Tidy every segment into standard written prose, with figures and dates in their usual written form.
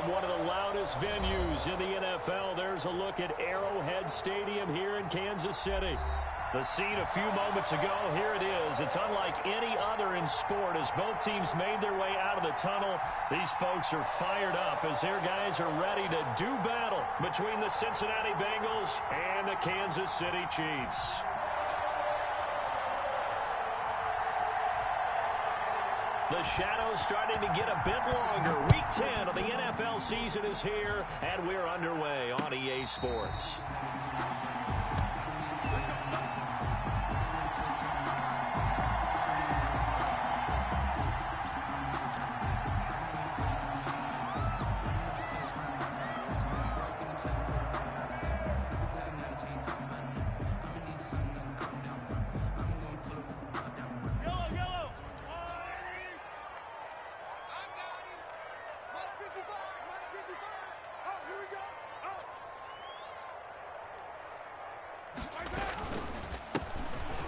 From one of the loudest venues in the NFL, there's a look at Arrowhead Stadium here in Kansas City. The scene a few moments ago, here it is. It's unlike any other in sport as both teams made their way out of the tunnel. These folks are fired up as their guys are ready to do battle between the Cincinnati Bengals and the Kansas City Chiefs. The shadow's starting to get a bit longer. Week 10 of the NFL season is here, and we're underway on EA Sports.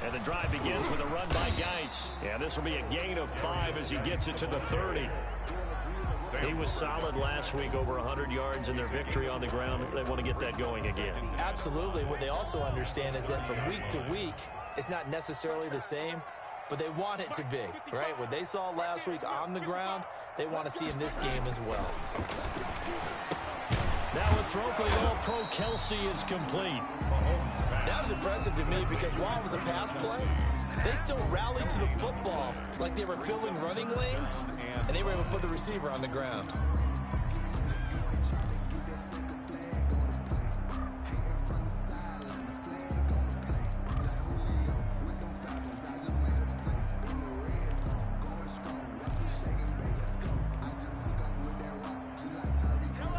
And the drive begins with a run by Geis. And this will be a gain of 5 as he gets it to the 30. He was solid last week, over 100 yards in their victory on the ground. They want to get that going again. Absolutely. What they also understand is that from week to week, it's not necessarily the same, but they want it to be, right? What they saw last week on the ground, they want to see in this game as well. Now a throw for the All-Pro Kelsey is complete. That was impressive to me because while it was a pass play, they still rallied to the football like they were filling running lanes, and they were able to put the receiver on the ground.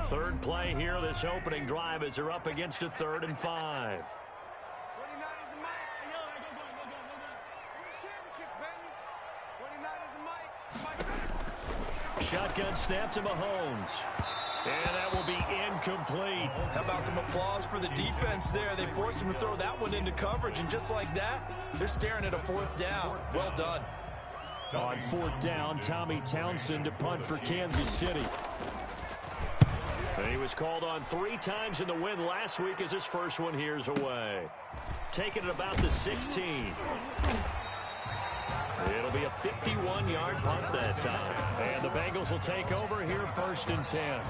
Third play here, this opening drive as they're up against a 3rd and 5. Shotgun snap to Mahomes. And that will be incomplete. How about some applause for the defense there? They forced him to throw that one into coverage, and just like that, they're staring at a 4th down. Well done. On 4th down, Tommy Townsend to punt for Kansas City. And he was called on 3 times in the win last week as his first one here's away. Taking it about the 16. It'll be a 51-yard punt that time. And the Bengals will take over here 1st and 10.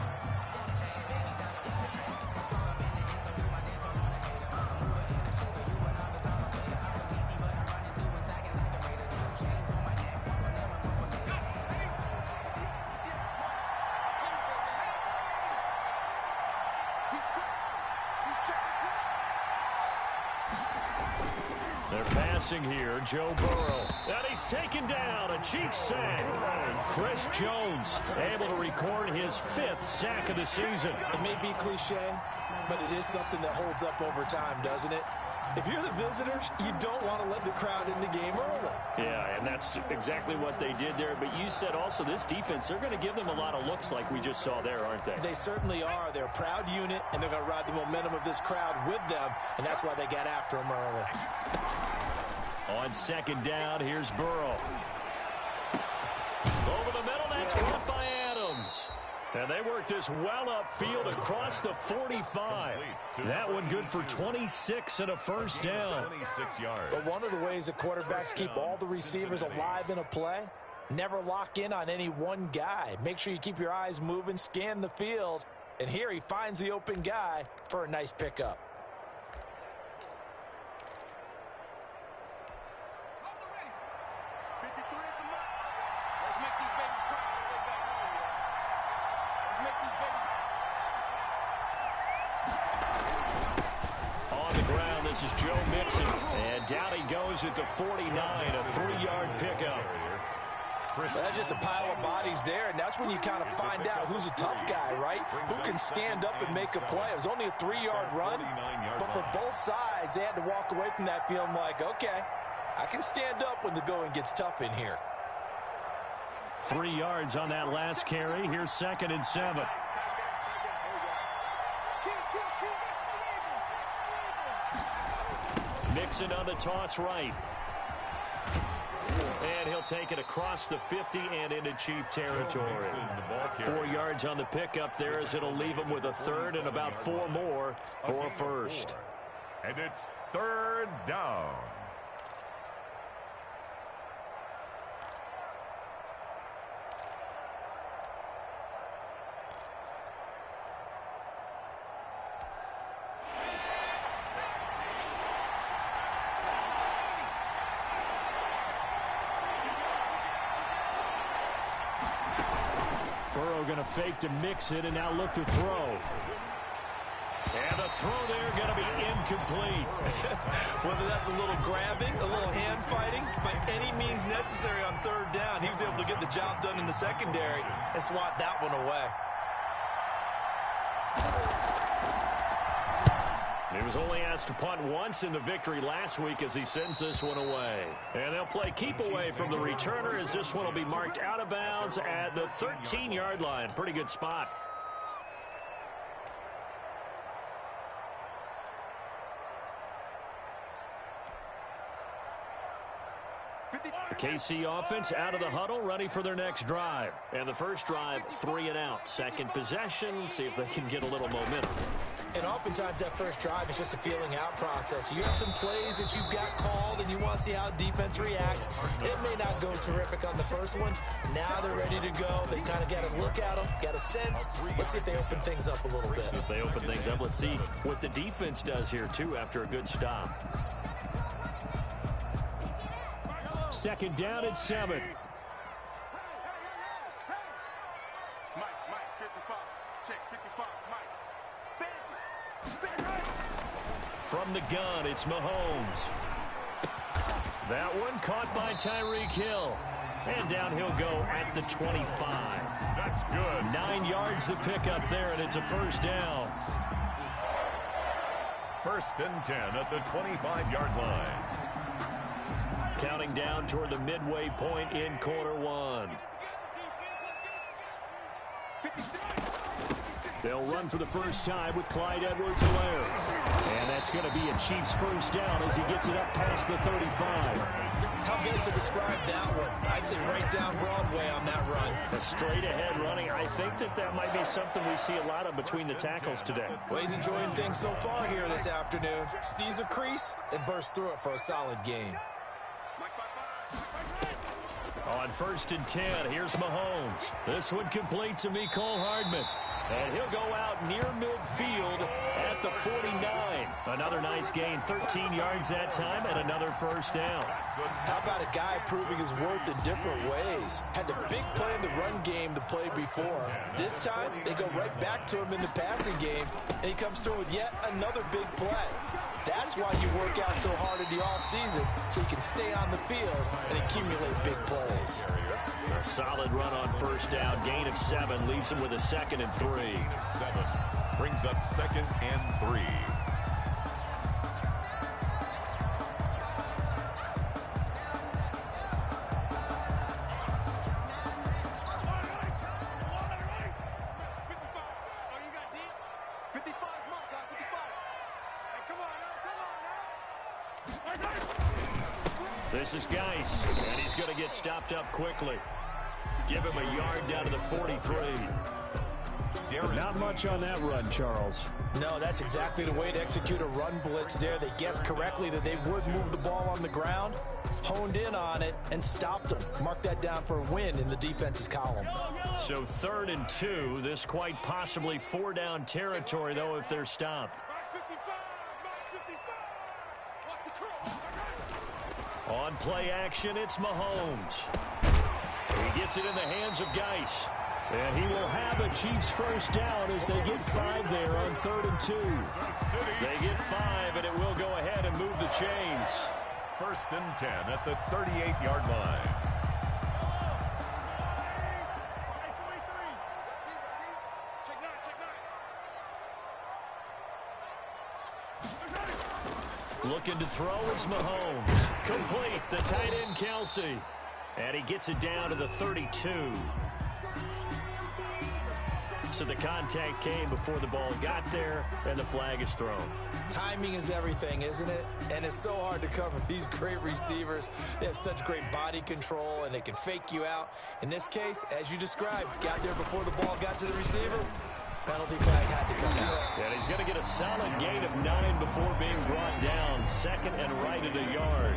They're passing here, Joe Burrow. And he's taken down, a Chiefs sack. Chris Jones able to record his 5th sack of the season. It may be cliche, but it is something that holds up over time, doesn't it? If you're the visitors, you don't want to let the crowd in the game early. Yeah, and that's exactly what they did there. But you said also this defense, they're going to give them a lot of looks like we just saw there, aren't they? They certainly are. They're a proud unit, and they're going to ride the momentum of this crowd with them, and that's why they got after them early. On 2nd down, here's Burrow. Over the middle, that's caught by Adams. And they work this well upfield across the 45. That one good for 26 and a 1st down. But one of the ways that quarterbacks keep all the receivers alive in a play, never lock in on any one guy. Make sure you keep your eyes moving, scan the field. And here he finds the open guy for a nice pickup. This is Joe Mixon. And down he goes at the 49, a 3-yard pickup. That's just a pile of bodies there, and that's when you kind of find out who's a tough guy, right? Who can stand up and make a play. It was only a 3-yard run, but for both sides, they had to walk away from that feeling like, okay, I can stand up when the going gets tough in here. 3 yards on that last carry. Here's 2nd and 7. Mixon on the toss right. And he'll take it across the 50 and into Chief territory. 4 yards on the pickup there as it'll leave them with a third and about 4 more for a first. And it's third down. Burrow going to fake to mix it and now look to throw. And the throw there going to be incomplete. Whether that's a little grabbing, a little hand fighting, by any means necessary on third down, he was able to get the job done in the secondary and swat that one away. He was only asked to punt once in the victory last week as he sends this one away. And they'll play keep away from the returner as this one will be marked out of bounds at the 13-yard line. Pretty good spot. The KC offense out of the huddle, ready for their next drive. And the first drive, 3 and out. Second possession, see if they can get a little momentum. And oftentimes that first drive is just a feeling out process. You have some plays that you've got called and you want to see how defense reacts. It may not go terrific on the first one. Now they're ready to go. They kind of got to look at them, got a sense. Let's see if they open things up a little bit. See if they open things up. Let's see what the defense does here, too, after a good stop. Second down at 7. From the gun, it's Mahomes. That one caught by Tyreek Hill. And down he'll go at the 25. That's good. 9 yards the pickup there, and it's a first down. First and 10 at the 25-yard line. Counting down toward the midway point in quarter 1. They'll run for the first time with Clyde Edwards-Helaire. And that's going to be a Chiefs first down as he gets it up past the 35. How best to describe that one? I'd say right down Broadway on that run. A straight ahead running. I think that might be something we see a lot of between the tackles today. Well, he's enjoying things so far here this afternoon. Sees a crease and bursts through it for a solid gain. On first and 10, here's Mahomes. This one complete to Mecole Hardman. And he'll go out near midfield at the 49. Another nice gain, 13 yards that time, and another first down. How about a guy proving his worth in different ways? Had the big play in the run game the play before. This time, they go right back to him in the passing game, and he comes through with yet another big play. That's why you work out so hard in the offseason, so you can stay on the field and accumulate big plays. A solid run on first down. Gain of 7 leaves him with a 2nd and 3. 7 brings up 2nd and 3. This is Geis, and he's going to get stopped up quickly. Give him a yard down to the 43. Not much on that run, Charles. No, that's exactly the way to execute a run blitz there. They guessed correctly that they would move the ball on the ground, honed in on it, and stopped them. Mark that down for a win in the defense's column. So 3rd and 2, this quite possibly 4-down territory, though, if they're stopped. On play action, it's Mahomes. He gets it in the hands of Geis. And he will have a Chiefs first down as they get 5 there on 3rd and 2. They get 5, and it will go ahead and move the chains. First and 10 at the 38-yard line. Looking to throw is Mahomes. Complete, the tight end Kelsey. And he gets it down to the 32. So the contact came before the ball got there, and the flag is thrown. Timing is everything, isn't it? And it's so hard to cover these great receivers. They have such great body control, and they can fake you out. In this case, as you described, got there before the ball got to the receiver. Penalty flag had to come out. And he's going to get a solid gain of 9 before being brought down. Second and right at a yard.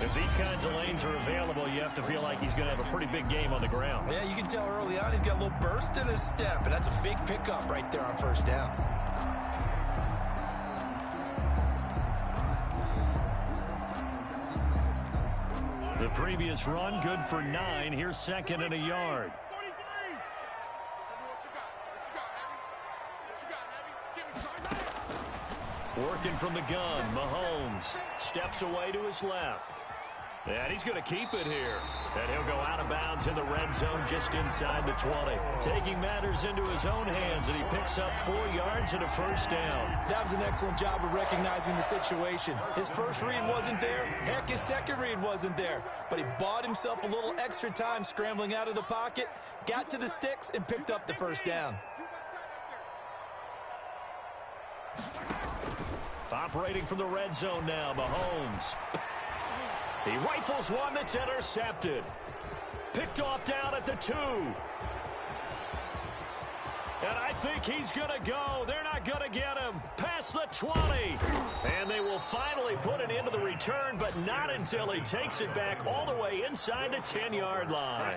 If these kinds of lanes are available, you have to feel like he's going to have a pretty big game on the ground. Yeah, you can tell early on he's got a little burst in his step, and that's a big pickup right there on first down. The previous run, good for 9. Here's second and a yard. Working from the gun, Mahomes steps away to his left. And he's going to keep it here. And he'll go out of bounds in the red zone just inside the 20. Taking matters into his own hands, and he picks up 4 yards and a first down. That was an excellent job of recognizing the situation. His first read wasn't there. Heck, his second read wasn't there. But he bought himself a little extra time scrambling out of the pocket, got to the sticks, and picked up the first down. Operating from the red zone now, Mahomes. He rifles one that's intercepted. Picked off down at the 2. And I think he's going to go. They're not going to get him. Past the 20. And they will finally put it into the return, but not until he takes it back all the way inside the 10-yard line.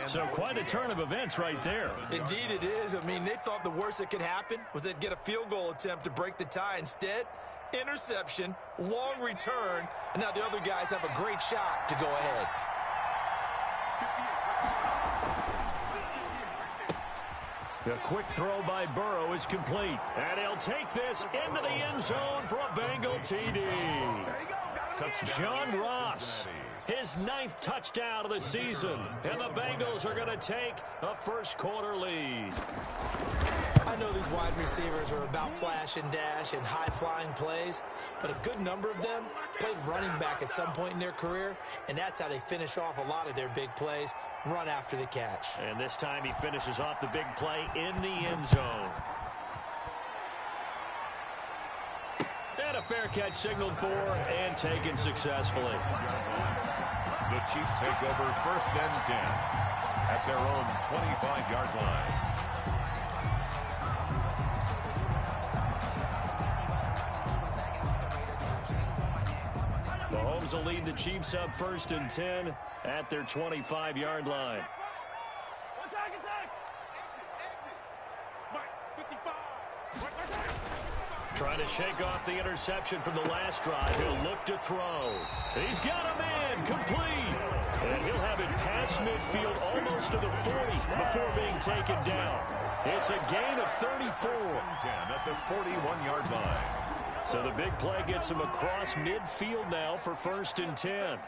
So quite a turn of events right there. Indeed it is. I mean, they thought the worst that could happen was they'd get a field goal attempt to break the tie. Instead, interception, long return, and now the other guys have a great shot to go ahead. The quick throw by Burrow is complete. And he'll take this into the end zone for a Bengal TD. John Ross, his 9th touchdown of the season. And the Bengals are going to take a first-quarter lead. I know these wide receivers are about flash and dash and high-flying plays, but a good number of them played running back at some point in their career, and that's how they finish off a lot of their big plays, run after the catch. And this time he finishes off the big play in the end zone. And a fair catch signaled for and taken successfully. The Chiefs take over first and 10 at their own 25-yard line. Mahomes will lead the Chiefs up first and 10 at their 25-yard line. Trying to shake off the interception from the last drive. He'll look to throw. He's got him in, complete. And he'll have it past midfield almost to the 40 before being taken down. It's a gain of 34. 10 at the 41-yard line. So the big play gets him across midfield now for first and 10.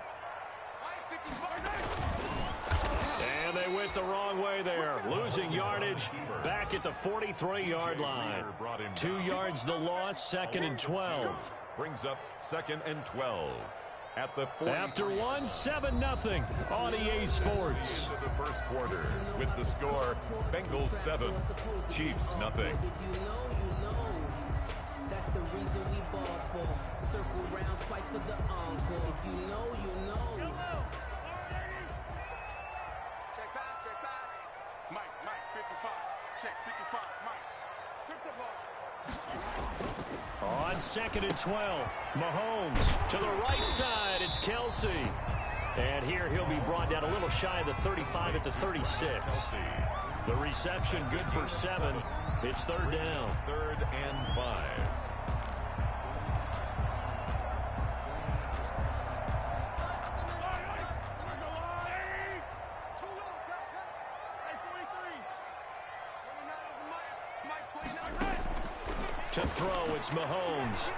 And they went the wrong way there, losing yardage back at the 43-yard line. 2 yards the loss, second and 12. Brings up second and 12 at the 40. After one, 7-0 on EA Sports. Into the first quarter with the score Bengals 7, Chiefs 0. That's the reason we ball for. Circle round twice for the encore. If you know, you know. Check back. Mike, 55. Check, 55, Mike. On second and 12, Mahomes to the right side. It's Kelsey. And here he'll be brought down a little shy of the 35 at the 36. The reception good for 7. It's third down. 3rd and 5. To throw, it's Mahomes.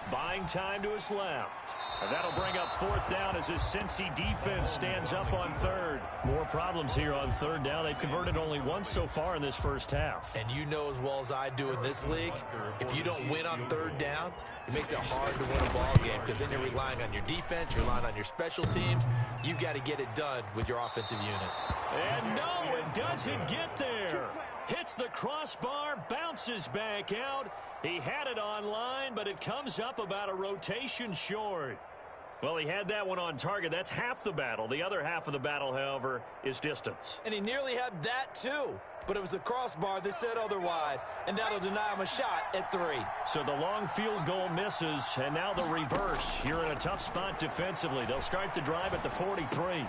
Buying time to his left. And that'll bring up fourth down as his Cincy defense stands up on third. More problems here on third down. They've converted only once so far in this first half. And you know as well as I do in this league, if you don't win on third down, it makes it hard to win a ball game because then you're relying on your defense, you're relying on your special teams. You've got to get it done with your offensive unit. And no, it doesn't get there. Hits the crossbar, bounces back out. He had it on line, but it comes up about a rotation short. Well, he had that one on target. That's half the battle. The other half of the battle, however, is distance. And he nearly had that, too. But it was the crossbar that said otherwise, and that'll deny him a shot at 3. So the long field goal misses, and now the reverse. You're in a tough spot defensively. They'll start the drive at the 43.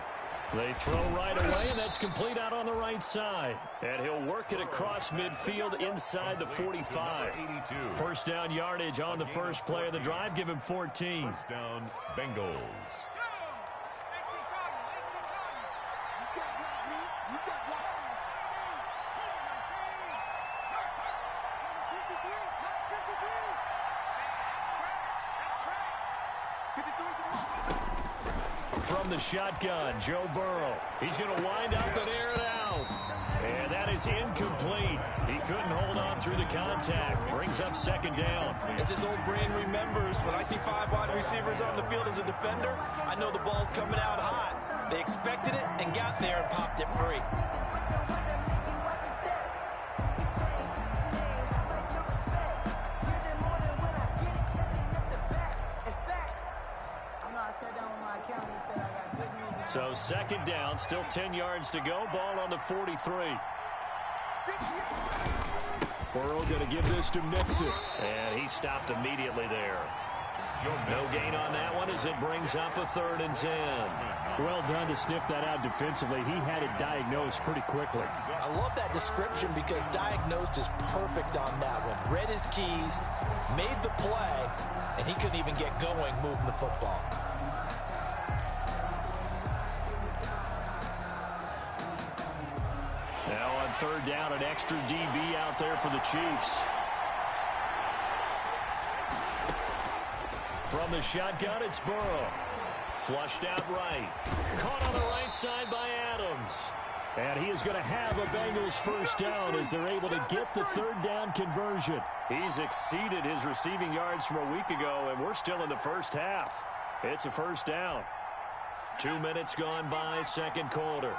They throw right away, and that's complete out on the right side. And he'll work it across midfield inside the 45. First down yardage on the first play of the drive. Give him 14. First down, Bengals. From the shotgun, Joe Burrow. He's going to wind up and air it out. And that is incomplete. He couldn't hold on through the contact. Brings up second down. As his old brain remembers, when I see 5 wide receivers on the field as a defender, I know the ball's coming out hot. They expected it and got there and popped it free. So second down, still 10 yards to go. Ball on the 43. Burrow going to give this to Mixon. And he stopped immediately there. No gain on that one as it brings up a 3rd and 10. Well done to sniff that out defensively. He had it diagnosed pretty quickly. I love that description because diagnosed is perfect on that one. Read his keys, made the play, and he couldn't even get going moving the football. Now on third down, an extra DB out there for the Chiefs. From the shotgun, it's Burrow. Flushed out right. Caught on the right side by Adams. And he is going to have a Bengals first down as they're able to get the third down conversion. He's exceeded his receiving yards from a week ago, and we're still in the first half. It's a first down. 2 minutes gone by, second quarter.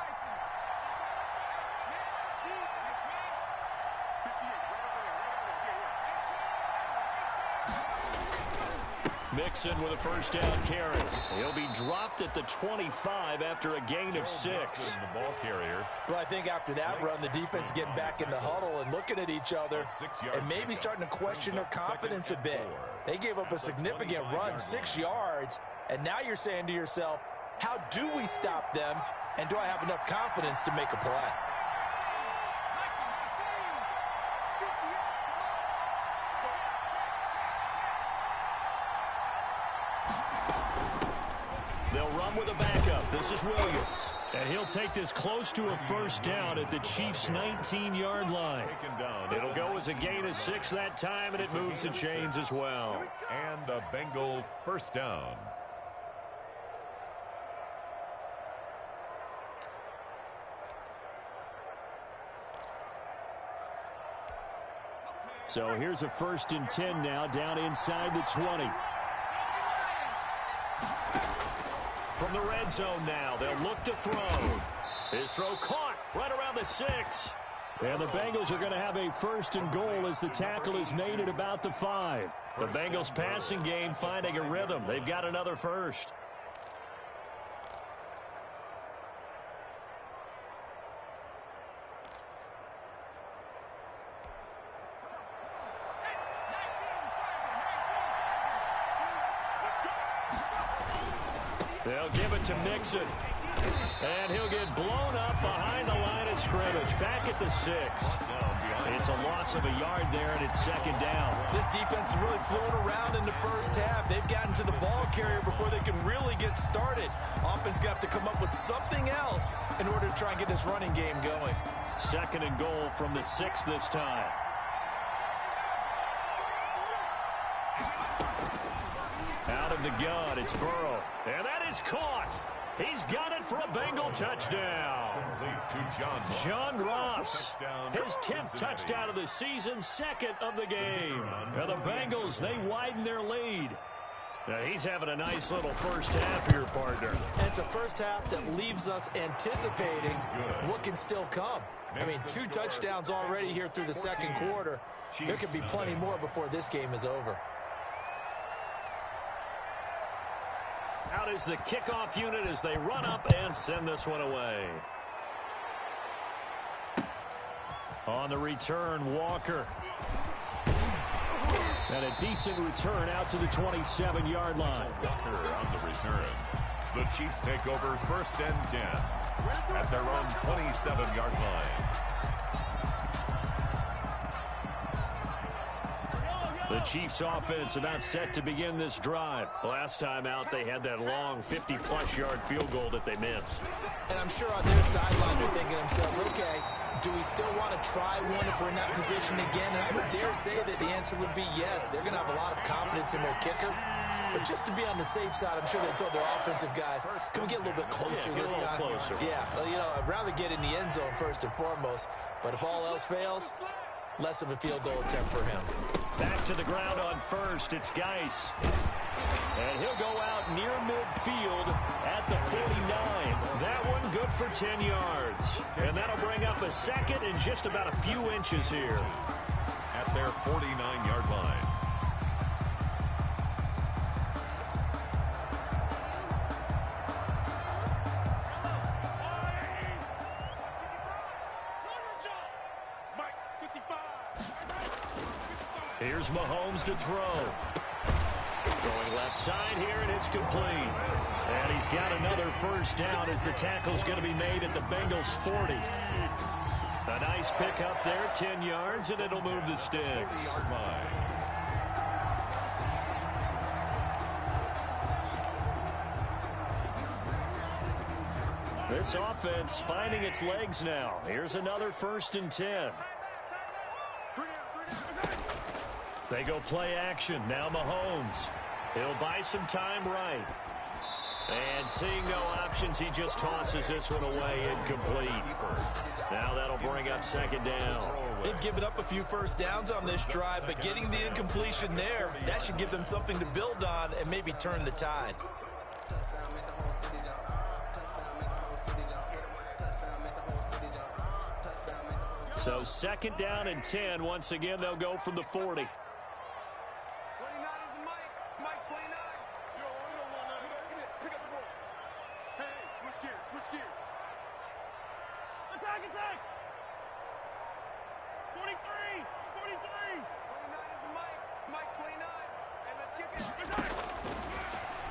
Mixon with a first down carry. He'll be dropped at the 25 after a gain of 6. The ball carrier. Well, I think after that run, the defense is getting back in the huddle and looking at each other and maybe starting to question their confidence a bit. They gave up a significant run, 6 yards, and now you're saying to yourself, how do we stop them, and do I have enough confidence to make a play? They'll run with a backup. This is Williams. And he'll take this close to a first down at the Chiefs' 19-yard line. It'll go as a gain of 6 that time, and it moves the chains as well. And a Bengal first down. So here's a 1st and 10 now, down inside the 20. From the red zone now, they'll look to throw. His throw caught right around the 6. And the Bengals are going to have a 1st and goal as the tackle is made at about the 5. The Bengals passing game finding a rhythm. They've got another first. They'll give it to Mixon. And he'll get blown up behind the line of scrimmage. Back at the 6. It's a loss of a yard there, and it's second down. This defense is really flown around in the first half. They've gotten to the ball carrier before they can really get started. Offense got to come up with something else in order to try and get this running game going. Second and goal from the 6 this time. Out of the gun. It's Burrow. And that is caught. He's got it for a Bengal touchdown. John Ross, his 10th touchdown of the season, 2nd of the game. Now the Bengals, they widen their lead. Now he's having a nice little first half here, partner. And it's a first half that leaves us anticipating what can still come. I mean, 2 touchdowns already here through the second quarter. There could be plenty more before this game is over. Out is the kickoff unit as they run up and send this one away. On the return, Walker. And a decent return out to the 27-yard line. Walker on the return. The Chiefs take over 1st and 10 at their own 27-yard line. The Chiefs offense about set to begin this drive. Last time out, they had that long 50-plus yard field goal that they missed. And I'm sure on their sideline they're thinking to themselves, okay, do we still want to try one if we're in that position again? And I would dare say that the answer would be yes. They're going to have a lot of confidence in their kicker. But just to be on the safe side, I'm sure they told their offensive guys, can we get a little bit closer this time? Closer. Yeah, well, you know, I'd rather get in the end zone first and foremost. But if all else fails, less of a field goal attempt for him. Back to the ground on first. It's Geis. And he'll go out near midfield at the 49. That one good for 10 yards. And that'll bring up a second and just about a few inches here. At their 49-yard line. Here's Mahomes to throw. Going left side here, and it's complete. And he's got another first down as the tackle's going to be made at the Bengals' 40. A nice pick up there, 10 yards, and it'll move the sticks. This offense finding its legs now. Here's another 1st and 10. They go play action. Now Mahomes. He'll buy some time right. And seeing no options, he just tosses this one away incomplete. Now that'll bring up 2nd down. They've given up a few first downs on this drive, but getting the incompletion there, that should give them something to build on and maybe turn the tide. So 2nd down and 10. Once again, they'll go from the 40.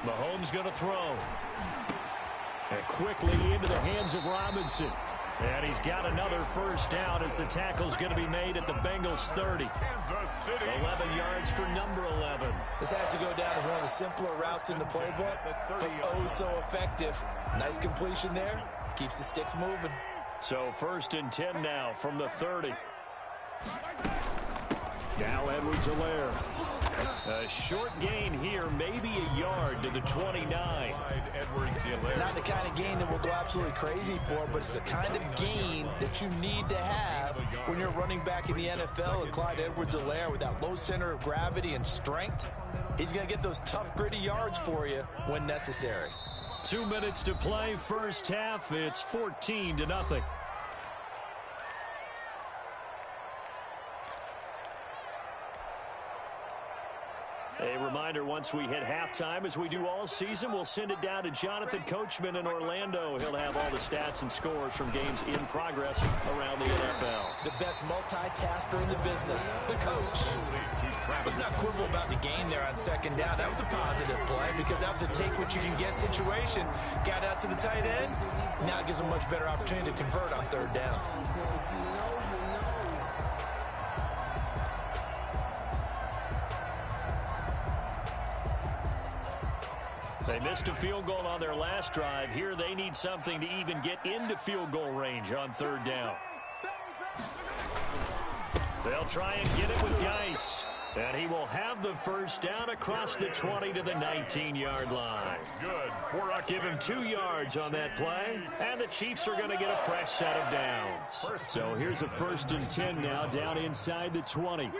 Mahomes going to throw. And quickly into the hands of Robinson. And he's got another first down as the tackle's going to be made at the Bengals' 30. 11 yards for number 11. This has to go down as one of the simpler routes in the playbook, but oh so effective. Nice completion there. Keeps the sticks moving. So 1st and 10 now from the 30. Now Edwards-Helaire. A short gain here, maybe a yard to the 29. Not the kind of gain that we'll go absolutely crazy for, but it's the kind of gain that you need to have when you're running back in the NFL. And Clyde Edwards-Helaire, with that low center of gravity and strength, he's going to get those tough, gritty yards for you when necessary. 2 minutes to play, first half. It's 14-0. A reminder, once we hit halftime, as we do all season, we'll send it down to Jonathan Coachman in Orlando. He'll have all the stats and scores from games in progress around the NFL. The best multitasker in the business, the coach. Let's not quibble about the gain there on 2nd down. That was a positive play because that was a take-what-you-can-get situation. Got out to the tight end. Now it gives them a much better opportunity to convert on 3rd down. They missed a field goal on their last drive. Here they need something to even get into field goal range on 3rd down. They'll try and get it with Geis. And he will have the first down across the 20 to the 19-yard line. Good. Give him 2 yards on that play, and the Chiefs are going to get a fresh set of downs. So here's a 1st and 10 now, down inside the 20.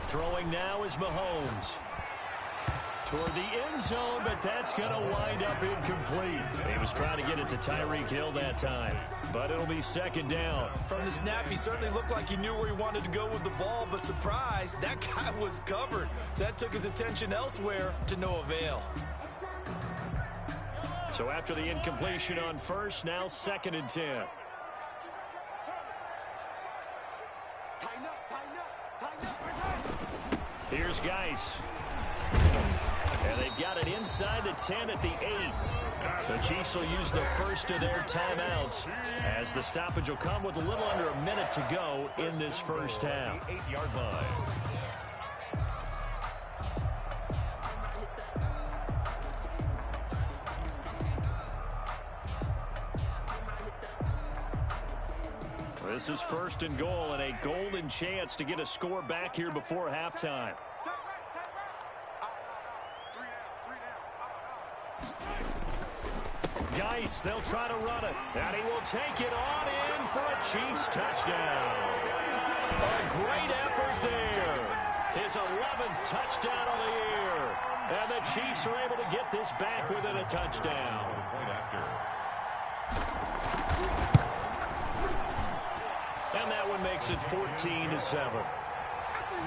Throwing now is Mahomes. Toward the end zone, but that's going to wind up incomplete. He was trying to get it to Tyreek Hill that time, but it'll be 2nd down. From the snap, he certainly looked like he knew where he wanted to go with the ball, but surprise, that guy was covered. So that took his attention elsewhere to no avail. So after the incompletion on 1st, now 2nd and 10. Here's Geis. And they've got it inside the 10 at the 8. The Chiefs will use the first of their timeouts as the stoppage will come with a little under a minute to go in this first half. 8-yard line. This is 1st and goal and a golden chance to get a score back here before halftime. Geis, they'll try to run it, and he will take it on in for a Chiefs touchdown. A great effort there. His 11th touchdown of the year. And the Chiefs are able to get this back within a touchdown. And that one makes it 14-7.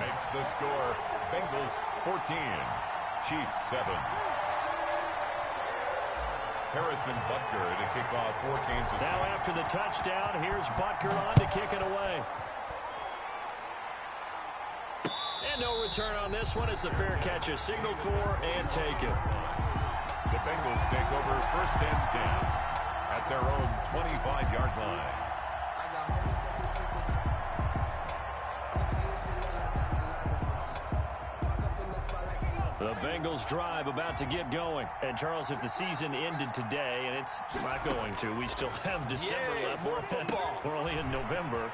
Makes the score Bengals 14, Chiefs 7. Harrison Butker to kick off for Kansas. Now after the touchdown, here's Butker on to kick it away. And no return on this one as the fair catch is signaled for and taken. The Bengals take over 1st and 10 at their own 25-yard line. The Bengals drive about to get going. And, Charles, if the season ended today, and it's not going to, we still have December left. More football. We're only in November.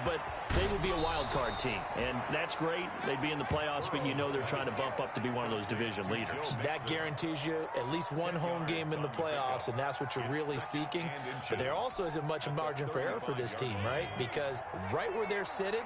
But they would be a wild card team. And that's great. They'd be in the playoffs, but you know they're trying to bump up to be one of those division leaders. That guarantees you at least one home game in the playoffs, and that's what you're really seeking. But there also isn't much margin for error for this team, right? Because right where they're sitting,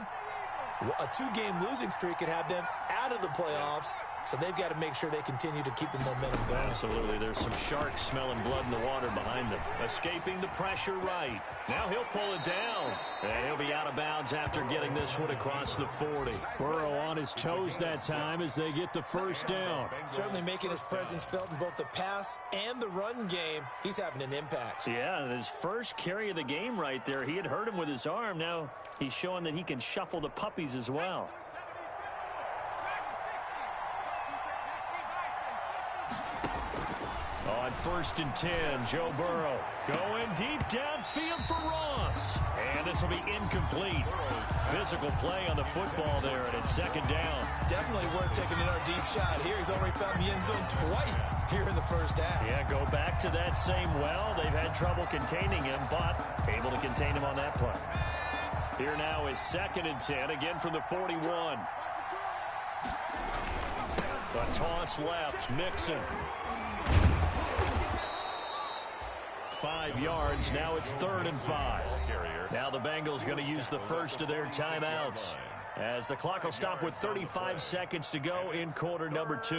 a 2-game losing streak could have them out of the playoffs. So they've got to make sure they continue to keep the momentum going. Absolutely. There's some sharks smelling blood in the water behind them. Escaping the pressure right. Now he'll pull it down. And he'll be out of bounds after getting this one across the 40. Burrow on his toes that time as they get the first down. Certainly making his presence felt in both the pass and the run game. He's having an impact. Yeah, his first carry of the game right there. He had hurt him with his arm. Now he's showing that he can shuffle the puppies as well. On 1st and 10, Joe Burrow going deep downfield for Ross. And this will be incomplete. Physical play on the football there, and it's 2nd down. Definitely worth taking another deep shot here. He's already found the end zone twice here in the first half. Yeah, go back to that same well. They've had trouble containing him, but able to contain him on that play. Here now is 2nd and 10, again from the 41. A toss left, Mixon. 5 yards. Now it's 3rd and 5. Now the Bengals going to use the first of their timeouts as the clock will stop with 35 seconds to go in quarter number 2.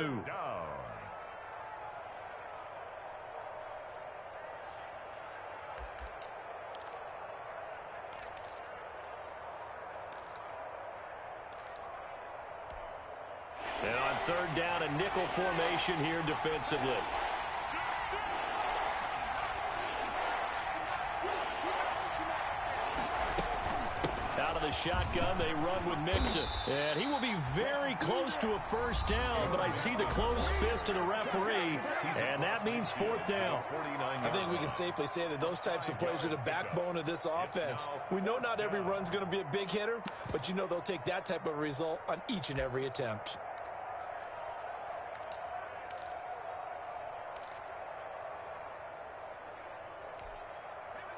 And on 3rd down, a nickel formation here defensively. Out of the shotgun, they run with Mixon. And he will be very close to a first down, but I see the closed fist of the referee, and that means 4th down. I think we can safely say that those types of plays are the backbone of this offense. We know not every run's going to be a big hitter, but you know they'll take that type of result on each and every attempt.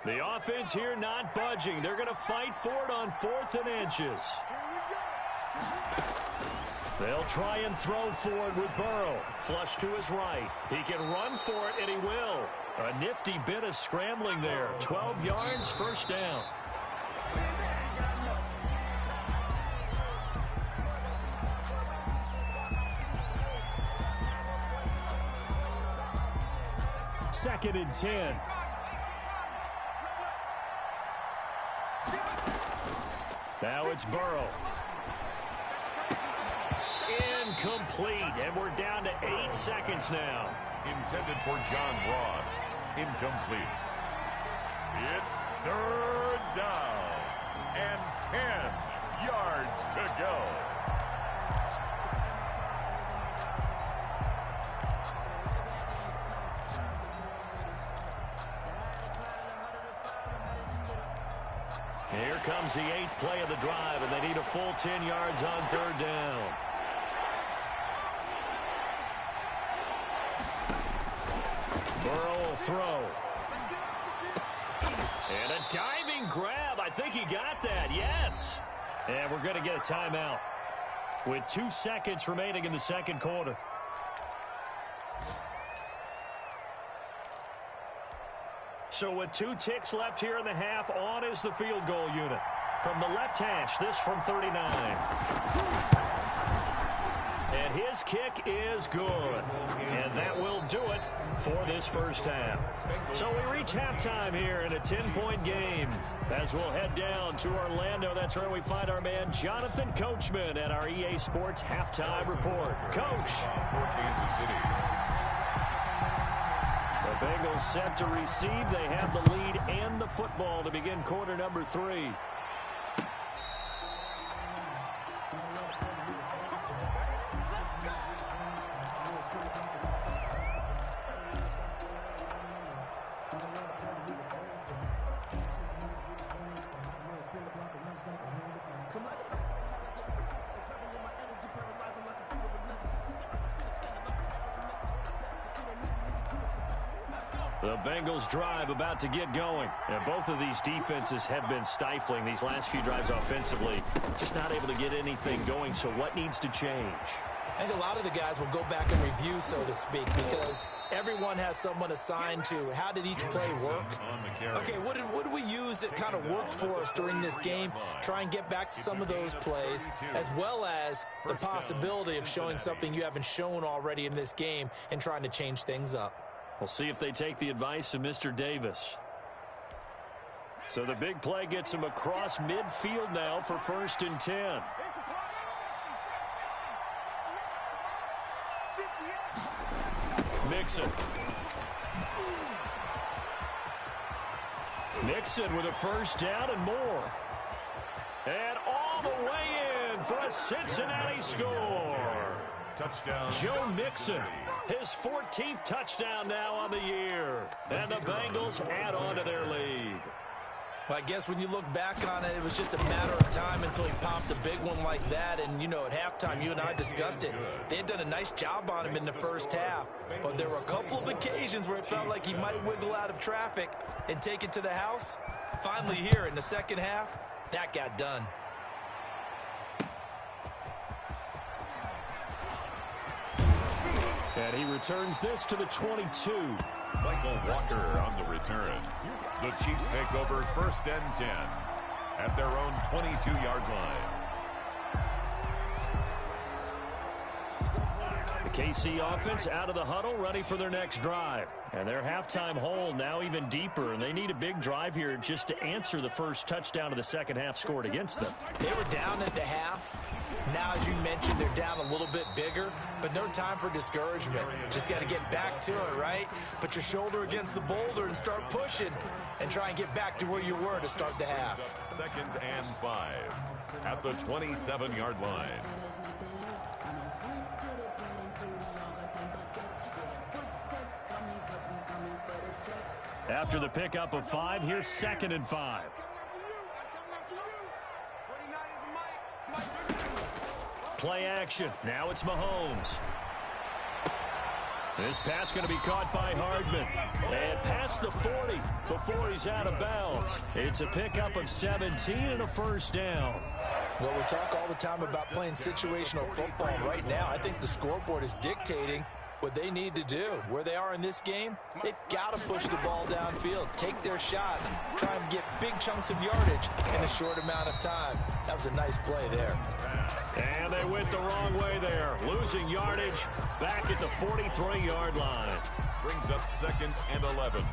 The offense here not budging. They're going to fight for it on 4th and inches. They'll try and throw for it with Burrow. Flush to his right. He can run for it, and he will. A nifty bit of scrambling there. 12 yards, first down. Second and 10. Now it's Burrow. Incomplete, and we're down to 8 seconds now. Intended for John Ross. Incomplete. It's third down and 10 yards to go. Here comes the 8th play of the drive, and they need a full 10 yards on third down. Burrow will throw. And a diving grab. I think he got that. Yes. And we're going to get a timeout with 2 seconds remaining in the second quarter. So with 2 ticks left here in the half, on is the field goal unit. From the left hash, this from 39. And his kick is good. And that will do it for this first half. So we reach halftime here in a 10-point game. As we'll head down to Orlando, that's where we find our man Jonathan Coachman at our EA Sports Halftime Report. Coach. For Kansas City. The Bengals set to receive. They have the lead and the football to begin quarter number 3. The Bengals drive about to get going. And both of these defenses have been stifling these last few drives offensively. Just not able to get anything going. So what needs to change? I think a lot of the guys will go back and review, so to speak, because everyone has someone assigned to how did each play work. Okay, what did we use that kind of worked for us during this game? Try and get back to some of those plays, as well as the possibility of showing something you haven't shown already in this game and trying to change things up. We'll see if they take the advice of Mr. Davis. So the big play gets him across midfield now for 1st and 10. Mixon. Mixon with a first down and more. And all the way in for a Cincinnati score. Touchdown. Joe Mixon, his 14th touchdown now on the year. And the Bengals add on to their lead. Well, I guess when you look back on it, it was just a matter of time until he popped a big one like that. And, you know, at halftime, you and I discussed it. They had done a nice job on him in the first half. But there were a couple of occasions where it felt like he might wiggle out of traffic and take it to the house. Finally here in the second half, that got done. And he returns this to the 22. Michael Walker on the return. The Chiefs take over 1st and 10 at their own 22-yard line. The KC offense out of the huddle, ready for their next drive. And their halftime hole now even deeper, and they need a big drive here just to answer the first touchdown of the second half scored against them. They were down at the half. Now, as you mentioned, they're down a little bit bigger, but no time for discouragement. Just got to get back to it, right? Put your shoulder against the boulder and start pushing and try and get back to where you were to start the half. 2nd and 5 at the 27-yard line. After the pickup of 5, here's 2nd and 5. Play action. Now it's Mahomes. This pass going to be caught by Hardman. And past the 40 before he's out of bounds. It's a pickup of 17 and a first down. Well, we talk all the time about playing situational football. Right now, I think the scoreboard is dictating what they need to do. Where they are in this game, they've got to push the ball downfield, take their shots, try and get big chunks of yardage in a short amount of time. That was a nice play there. And they went the wrong way there, losing yardage back at the 43-yard line. Brings up 2nd and 11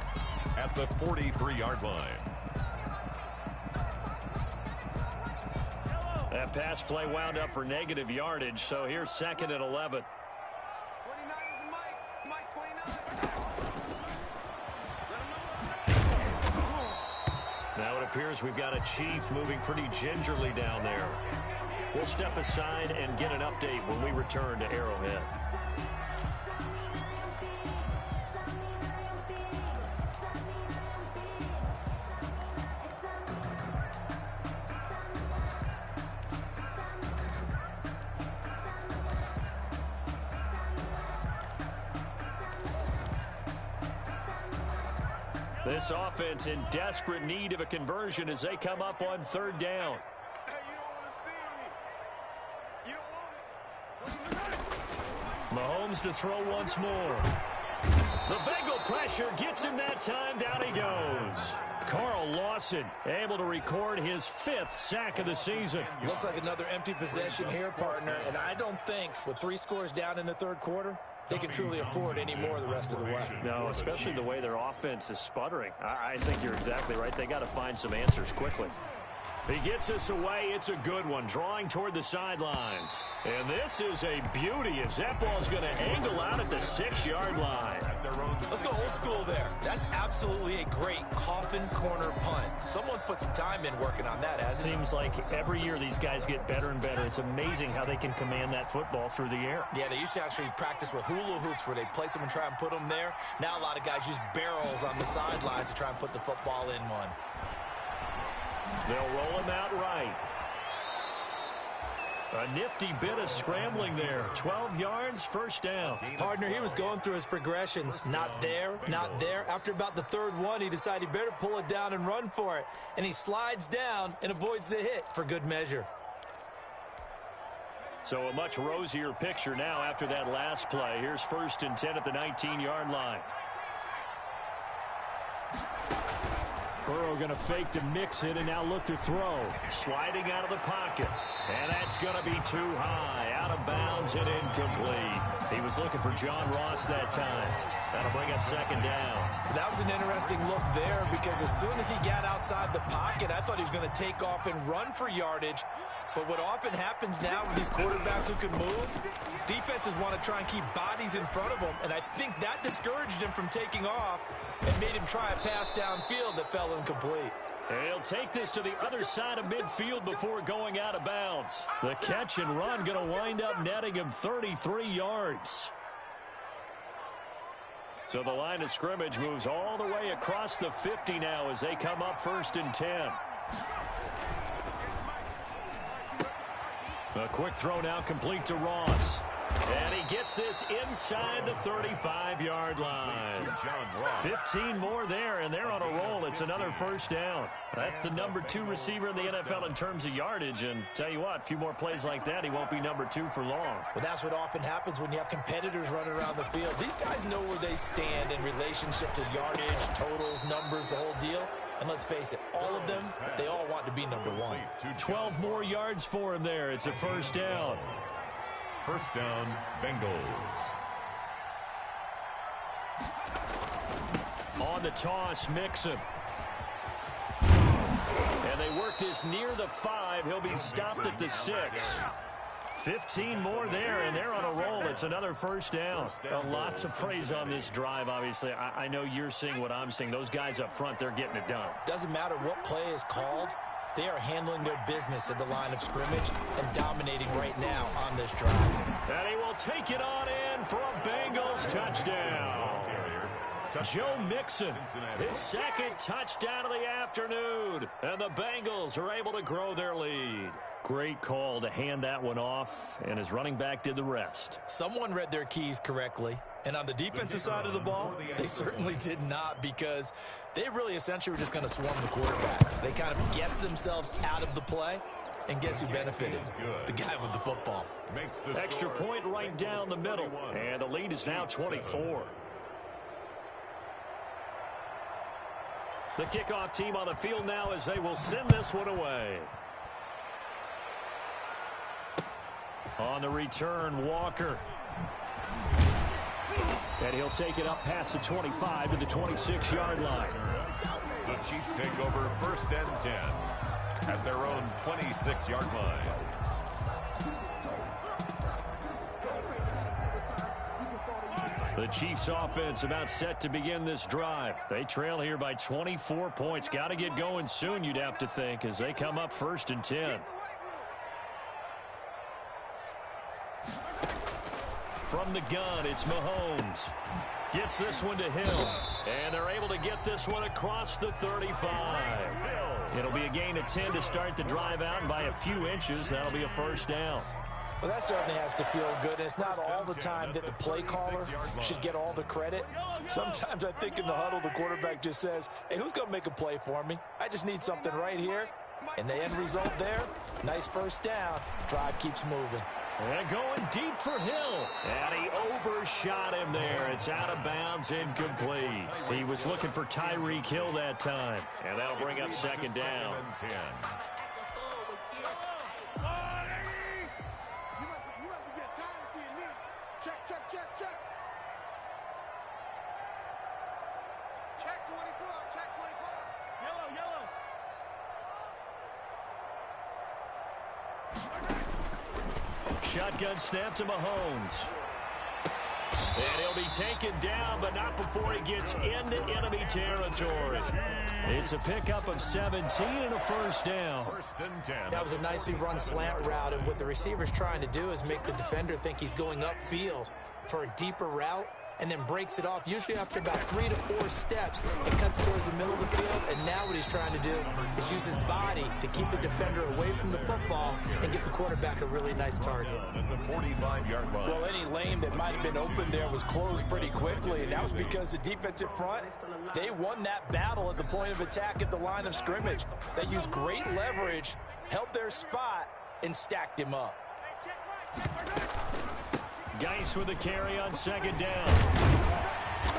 at the 43-yard line. That pass play wound up for negative yardage, so here's 2nd and 11. 29 is the Mike. Mike 29. Now it appears we've got a Chief moving pretty gingerly down there. We'll step aside and get an update when we return to Arrowhead. This offense in desperate need of a conversion as they come up on 3rd down. Hey, you don't want to see me. You don't want it. Mahomes to throw once more. The Bengal pressure gets him that time. Down he goes. Carl Lawson able to record his 5th sack of the season. Looks like another empty possession here, partner, and I don't think with 3 scores down in the 3rd quarter, they can truly afford any more the rest of the way. No, especially the way their offense is sputtering. I think you're exactly right. They got to find some answers quickly. He gets us away. It's a good one, drawing toward the sidelines. And this is a beauty as that ball's going to angle out at the 6-yard line. Let's go old school there. That's absolutely a great coffin corner punt. Someone's put some time in working on that, hasn't it? Seems like every year these guys get better and better. It's amazing how they can command that football through the air. Yeah, they used to actually practice with hula hoops where they place them and try and put them there. Now a lot of guys use barrels on the sidelines to try and put the football in one. They'll roll him out right. A nifty bit of scrambling there. 12 yards, 1st down. Partner, he was going through his progressions. Not there, not there. After about the 3rd one, he decided he better pull it down and run for it. And he slides down and avoids the hit for good measure. So a much rosier picture now after that last play. Here's 1st and 10 at the 19-yard line. Burrow going to fake to mix it and now look to throw. Sliding out of the pocket. And that's going to be too high. Out of bounds and incomplete. He was looking for John Ross that time. That'll bring up 2nd down. That was an interesting look there because as soon as he got outside the pocket, I thought he was going to take off and run for yardage. But what often happens now with these quarterbacks who can move, defenses want to try and keep bodies in front of them, and I think that discouraged him from taking off and made him try a pass downfield that fell incomplete. And he'll take this to the other side of midfield before going out of bounds. The catch and run going to wind up netting him 33 yards. So the line of scrimmage moves all the way across the 50 now as they come up 1st and 10. A quick throw now complete to Ross. And he gets this inside the 35-yard line. 15 more there, and they're on a roll. It's another 1st down. That's the number 2 receiver in the NFL in terms of yardage. And tell you what, a few more plays like that, he won't be number 2 for long. Well, that's what often happens when you have competitors running around the field. These guys know where they stand in relationship to yardage, totals, numbers, the whole deal. And let's face it, all of them, they all want to be number 1. 12 more yards for him there. It's a 1st down. 1st down, Bengals. On the toss, Mixon. And they work this near the 5. He'll be stopped at the 6. 15 more there, and they're on a roll. It's another 1st down. Lots of praise on this drive, obviously. I know you're seeing what I'm seeing. Those guys up front, they're getting it done. Doesn't matter what play is called. They are handling their business at the line of scrimmage and dominating right now on this drive. And he will take it on in for a Bengals touchdown. Joe Mixon, his 2nd touchdown of the afternoon. And the Bengals are able to grow their lead. Great call to hand that one off, and his running back did the rest. Someone read their keys correctly, and on the defensive side of the ball, they certainly did not, because they really essentially were just going to swarm the quarterback. They kind of guessed themselves out of the play, And guess who benefited? The guy with the football. Extra point right down the middle. And the lead is now 24. The kickoff team on the field now as they will send this one away. On the return, Walker. And he'll take it up past the 25 to the 26-yard line. The Chiefs take over 1st and 10 at their own 26-yard line. The Chiefs offense about set to begin this drive. They trail here by 24 points. Got to get going soon, you'd have to think, as they come up 1st and 10. From the gun, it's Mahomes. Gets this one to Hill. And they're able to get this one across the 35. It'll be a gain of 10 to start the drive out, and by a few inches, that'll be a 1st down. Well, that certainly has to feel good. It's not all the time that the play caller should get all the credit. Sometimes I think in the huddle, the quarterback just says, hey, who's going to make a play for me? I just need something right here. And the end result there, nice 1st down. Drive keeps moving. And going deep for Hill. And he overshot him there. It's out of bounds, incomplete. He was looking for Tyreek Hill that time. And that'll bring up 2nd down. Check 24, check 24. Yellow, yellow. Shotgun snap to Mahomes. And he'll be taken down, but not before he gets into enemy territory. It's a pickup of 17 and a 1st down. 1st and 10. That was a nicely run slant route, and what the receiver's trying to do is make the defender think he's going upfield for a deeper route, and then breaks it off, usually after about 3 to 4 steps. It cuts towards the middle of the field, and now what he's trying to do is use his body to keep the defender away from the football and give the quarterback a really nice target. At the 45-yard line. Well, any lane that might have been open there was closed pretty quickly, and that was because the defensive front, they won that battle at the point of attack at the line of scrimmage. They used great leverage, held their spot, and stacked him up. Geis with a carry on 2nd down.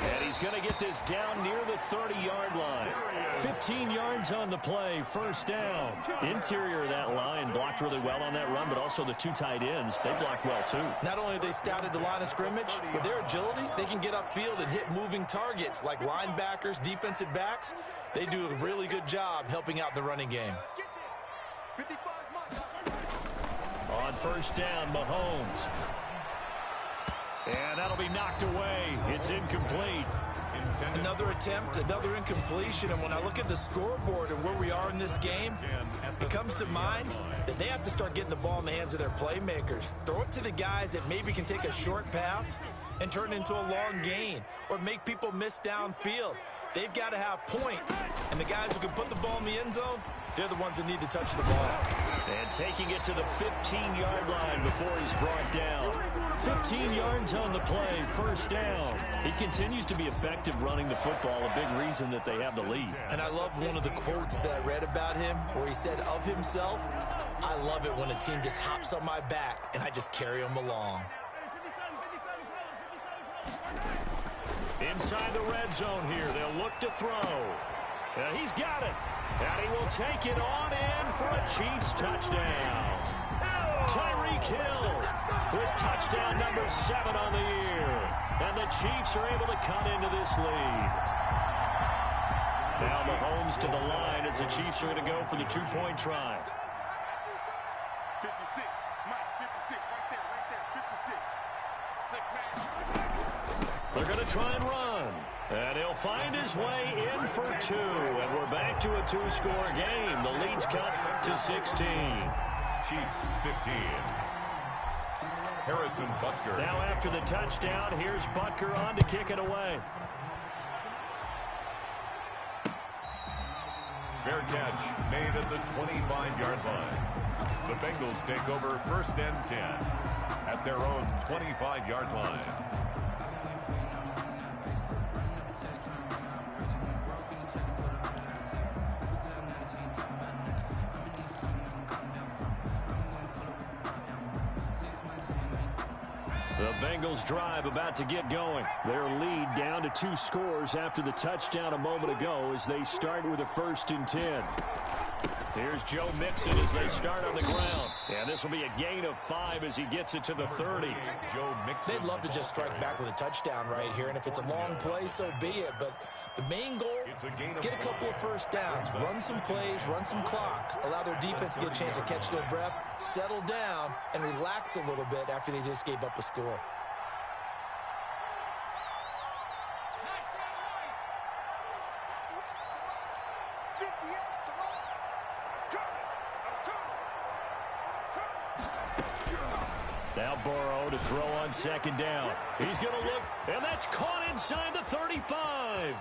And he's going to get this down near the 30-yard line. 15 yards on the play, 1st down. Interior of that line blocked really well on that run, but also the 2 tight ends, they blocked well too. Not only have they scouted the line of scrimmage, with their agility, they can get upfield and hit moving targets like linebackers, defensive backs. They do a really good job helping out the running game. On 1st down, Mahomes. And that'll be knocked away. It's incomplete. Another attempt, another incompletion. And when I look at the scoreboard and where we are in this game, it comes to mind that they have to start getting the ball in the hands of their playmakers. Throw it to the guys that maybe can take a short pass and turn it into a long gain or make people miss downfield. They've got to have points. And the guys who can put the ball in the end zone, they're the ones that need to touch the ball. And taking it to the 15-yard line before he's brought down. 15 yards on the play, 1st down. He continues to be effective running the football, a big reason that they have the lead. And I love one of the quotes that I read about him where he said of himself, I love it when a team just hops on my back and I just carry them along. Inside the red zone here, they'll look to throw. And he's got it. And he will take it on in for a Chiefs touchdown. Tyreek Hill with touchdown number 7 on the year. And the Chiefs are able to cut into this lead. Now Mahomes to the line as the Chiefs are going to go for the 2-point try. 56, Mike, 56, right there, 56. 6-man. They're going to try and run. And he'll find his way in for 2. And we're back to a 2-score game. The lead's cut to 16. Chiefs 15. Harrison Butker. Now after the touchdown, here's Butker on to kick it away. Fair catch made at the 25-yard line. The Bengals take over 1st and 10 at their own 25-yard line. The Bengals drive about to get going. Their lead down to 2 scores after the touchdown a moment ago as they start with a 1st and 10. Here's Joe Mixon as they start on the ground. And this will be a gain of 5 as he gets it to the 30. They'd love to just strike back with a touchdown right here, and if it's a long play, so be it. But the main goal, get a couple of first downs, run some plays, run some clock, allow their defense to get a chance to catch their breath, settle down, and relax a little bit after they just gave up a score. Now Burrow to throw on 2nd down. He's going to look, and that's caught inside the 35.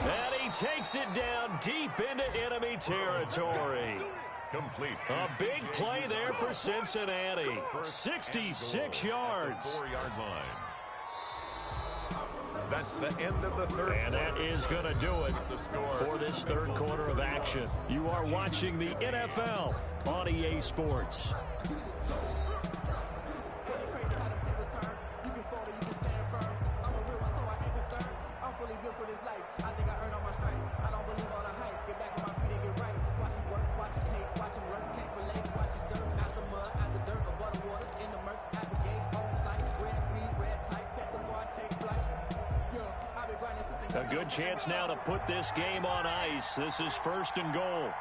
And he takes it down deep into enemy territory. Complete. A big play there for Cincinnati. 66 yards. 4-yard line. That's the end of the third. And that is going to do it for this 3rd quarter of action. You are watching the NFL on EA Sports. A good chance now to put this game on ice. This is 1st and goal.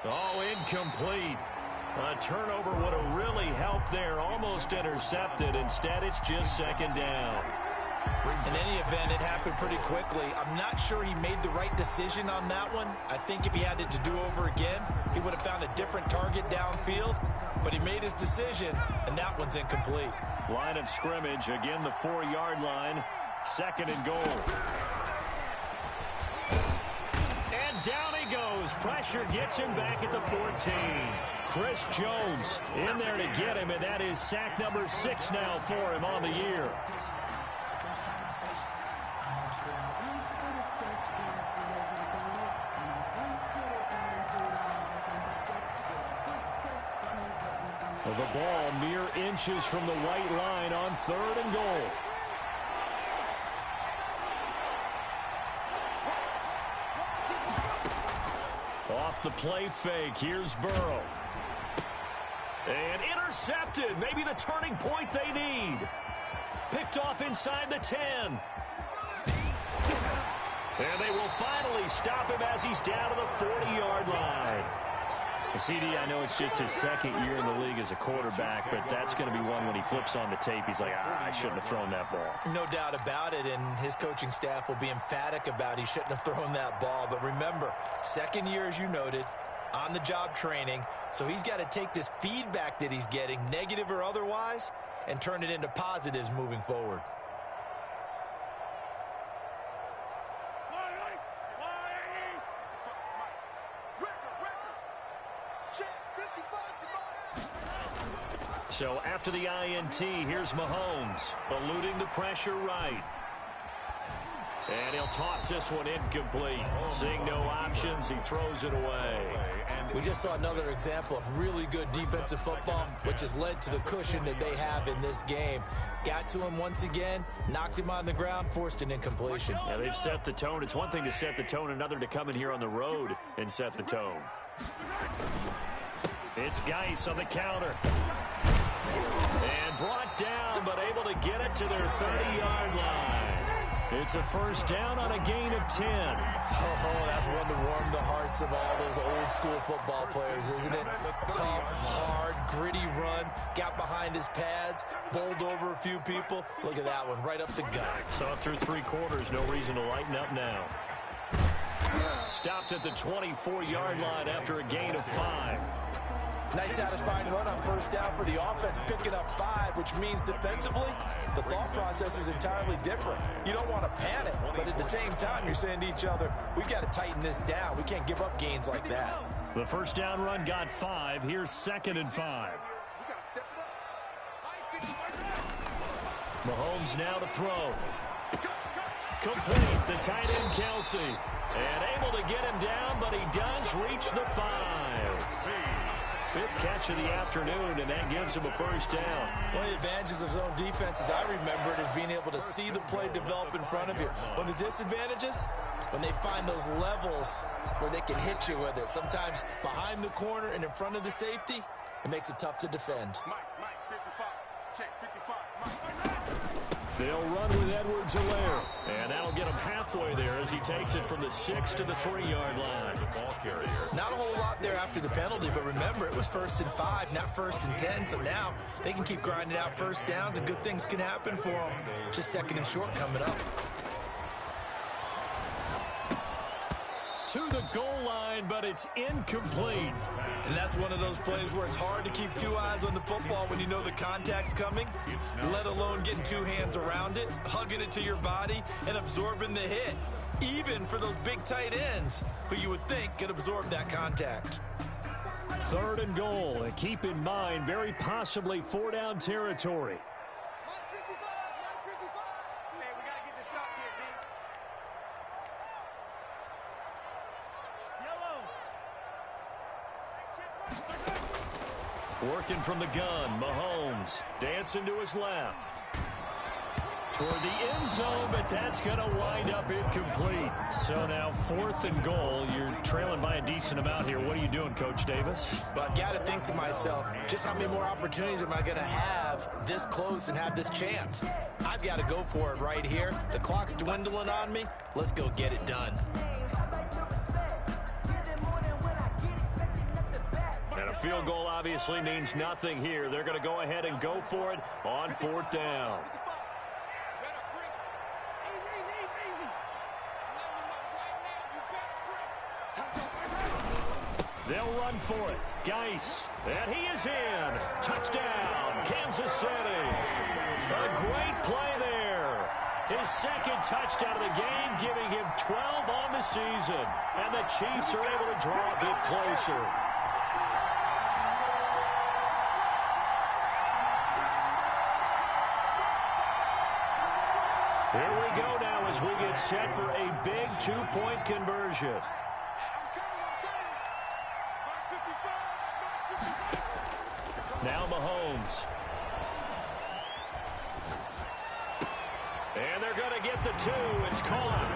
Oh, incomplete. A turnover would have really helped there. Almost intercepted. Instead, it's just 2nd down. In any event, it happened pretty quickly. I'm not sure he made the right decision on that one. I think if he had it to do over again, he would have found a different target downfield. But he made his decision, and that one's incomplete. Line of scrimmage, again the 4-yard line. 2nd and goal. And down he goes. Pressure gets him back at the 14. Chris Jones in there to get him, and that is sack number 6 now for him on the year. The ball mere inches from the white line on 3rd and goal. Off the play fake, here's Burrow. And intercepted, maybe the turning point they need. Picked off inside the 10. And they will finally stop him as he's down to the 40-yard line. CD, I know it's just his 2nd year in the league as a quarterback, but that's going to be one when he flips on the tape. He's like, I shouldn't have thrown that ball. No doubt about it, and his coaching staff will be emphatic about he shouldn't have thrown that ball. But remember, 2nd year, as you noted, on-the-job training, so he's got to take this feedback that he's getting, negative or otherwise, and turn it into positives moving forward. So after the INT, here's Mahomes, eluding the pressure right. And he'll toss this one incomplete. Seeing no options, he throws it away. We just saw another example of really good defensive football, which has led to the cushion that they have in this game. Got to him once again, knocked him on the ground, forced an incompletion. Yeah, they've set the tone. It's one thing to set the tone, another to come in here on the road and set the tone. It's Geis on the counter. And brought down, but able to get it to their 30-yard line. It's a 1st down on a gain of 10. Oh, that's one to warm the hearts of all those old-school football players, isn't it? Tough, hard, gritty run. Got behind his pads, bowled over a few people. Look at that one, right up the gut. Saw through 3 quarters, no reason to lighten up now. Stopped at the 24-yard line after a gain of 5. Nice satisfying run on 1st down for the offense, picking up 5, which means defensively, the thought process is entirely different. You don't want to panic, but at the same time, you're saying to each other, we've got to tighten this down. We can't give up gains like that. The 1st down run got 5. Here's 2nd and 5. Mahomes now to throw. complete. The tight end, Kelsey. And able to get him down, but he does reach the 5. Fifth catch of the afternoon, and that gives him a first down. One of the advantages of zone defense, as I remember it, is being able to see the play develop in front of you. One of the disadvantages, when they find those levels where they can hit you with it, sometimes behind the corner and in front of the safety, it makes it tough to defend. Mike, 55. Check, 55. Mike. They'll run with Edwards-Helaire, and that'll get him halfway there as he takes it from the 6 to the 3-yard line. The ball carrier. Not a whole lot there after the penalty, but remember, it was 1st and 5, not 1st and 10, so now they can keep grinding out first downs, and good things can happen for them. Just 2nd and short coming up. To the goal line, but it's incomplete. And that's one of those plays where it's hard to keep 2 eyes on the football when you know the contact's coming, let alone getting 2 hands around it, hugging it to your body, and absorbing the hit, even for those big tight ends who you would think could absorb that contact. 3rd and goal, and keep in mind, very possibly 4-down territory. Working from the gun, Mahomes dancing to his left. Toward the end zone, but that's going to wind up incomplete. So now 4th and goal. You're trailing by a decent amount here. What are you doing, Coach Davis? Well, I've got to think to myself, just how many more opportunities am I going to have this close and have this chance? I've got to go for it right here. The clock's dwindling on me. Let's go get it done. And a field goal obviously means nothing here. They're going to go ahead and go for it on 4th down. They'll run for it. Geis. And he is in. Touchdown, Kansas City. A great play there. His 2nd touchdown of the game, giving him 12 on the season. And the Chiefs are able to draw a bit closer. Here we go now as we get set for a big 2-point conversion. Now Mahomes. And they're going to get the 2. It's caught.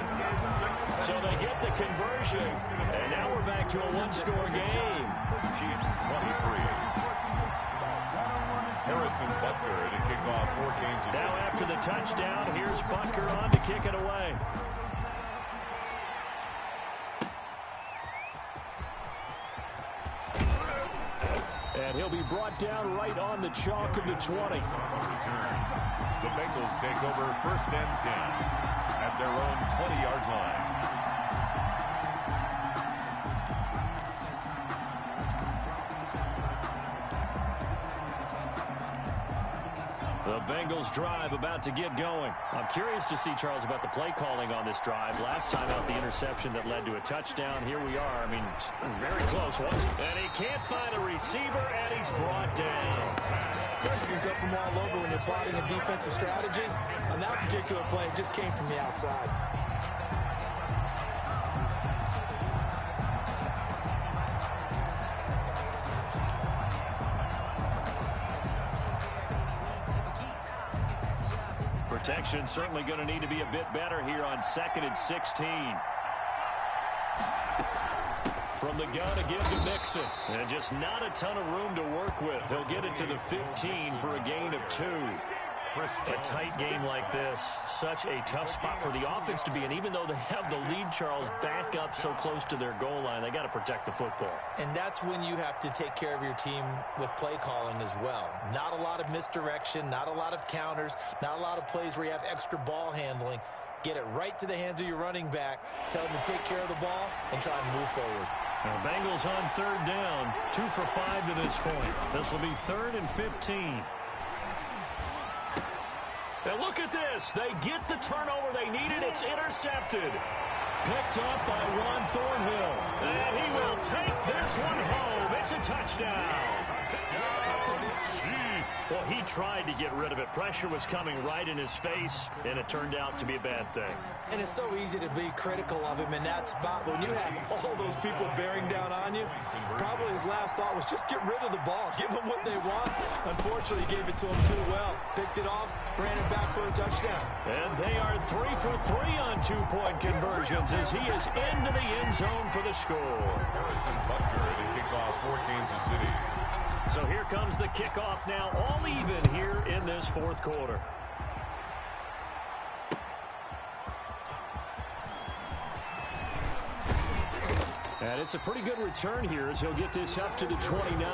So they get the conversion. And now we're back to a 1-score game. Chiefs 23. Harrison Butker to kick off for Kansas City. Now after the touchdown, here's Butker on to kick it away. And he'll be brought down right on the chalk of the 20. The Bengals take over 1st and 10 at their own 20-yard line. The Bengals drive about to get going. I'm curious to see, Charles, about the play calling on this drive. Last time out, the interception that led to a touchdown. Here we are. I mean, very close. And he can't find a receiver, and he's brought down. Pressure can come from all over when you're plotting a defensive strategy. On that particular play, it just came from the outside. Protection certainly going to need to be a bit better here on 2nd and 16. From the gun, a give to Mixon. And just not a ton of room to work with. He'll get it to the 15 for a gain of 2. A tight game like this, such a tough spot for the offense to be in. Even though they have the lead, Charles, back up so close to their goal line, they got to protect the football. And that's when you have to take care of your team with play calling as well. Not a lot of misdirection, not a lot of counters, not a lot of plays where you have extra ball handling. Get it right to the hands of your running back, tell him to take care of the ball, and try and move forward. Now, Bengals on 3rd down, 2 for 5 to this point. This will be 3rd and 15. And look at this. They get the turnover they needed. It's intercepted. Picked up by Juan Thornhill. And he will take this one home. It's a touchdown. Chiefs. Well, he tried to get rid of it. Pressure was coming right in his face, and it turned out to be a bad thing. And it's so easy to be critical of him in that spot. When you have all those people bearing down on you, probably his last thought was just get rid of the ball. Give them what they want. Unfortunately, he gave it to him too well. Picked it off, ran it back for a touchdown. And they are 3 for 3 on two-point conversions as he is into the end zone for the score. Harrison Butker to kick off for Kansas City. So here comes the kickoff now, all even here in this fourth quarter. And it's a pretty good return here as he'll get this up to the 29. The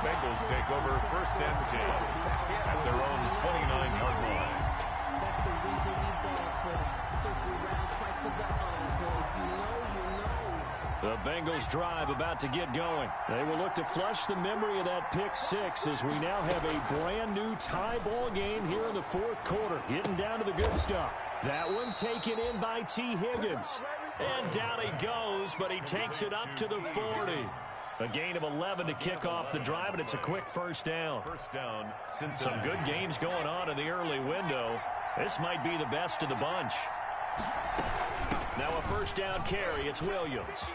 Bengals take over first and 10 at their own 29-yard line. That's the reason we ball for. Circle round twice for the encore. If you know, you know. The Bengals drive about to get going. They will look to flush the memory of that pick six as we now have a brand new tie ball game here in the fourth quarter. Getting down to the good stuff. That one taken in by T. Higgins. And down he goes, but he takes it up to the 40. A gain of 11 to kick off the drive, and it's a quick first down. First down, Cincinnati. Some good games going on in the early window. This might be the best of the bunch. Now a first down carry. It's Williams.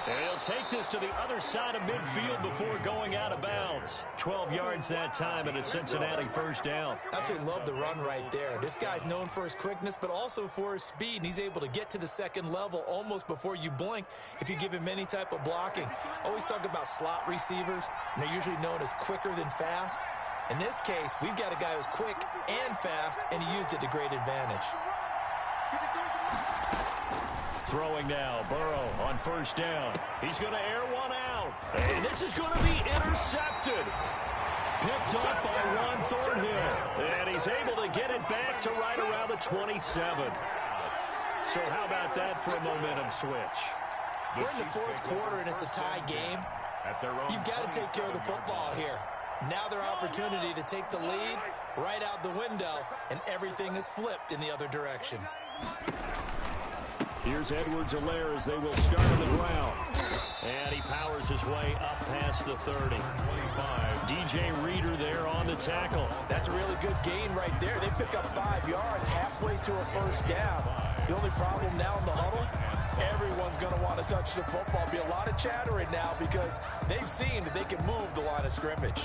And he'll take this to the other side of midfield before going out of bounds. 12 yards that time and a Cincinnati first down. Absolutely love the run right there. This guy's known for his quickness, but also for his speed. And he's able to get to the second level almost before you blink if you give him any type of blocking. Always talk about slot receivers, and they're usually known as quicker than fast. In this case, we've got a guy who's quick and fast, and he used it to great advantage. Throwing now, Burrow on first down. He's going to air one out. And this is going to be intercepted. Picked up by Juan Thornhill. And he's able to get it back to right around the 27. So how about that for a momentum switch? We're in the fourth quarter, and it's a tie game. You've got to take care of the football here. Now their opportunity to take the lead right out the window, and everything is flipped in the other direction. Here's Edwards-Helaire as they will start on the ground. And he powers his way up past the 30. 25. DJ Reader there on the tackle. That's a really good gain right there. They pick up 5 yards halfway to a first down. The only problem now in the huddle, everyone's going to want to touch the football. Be a lot of chattering now because they've seen that they can move the line of scrimmage.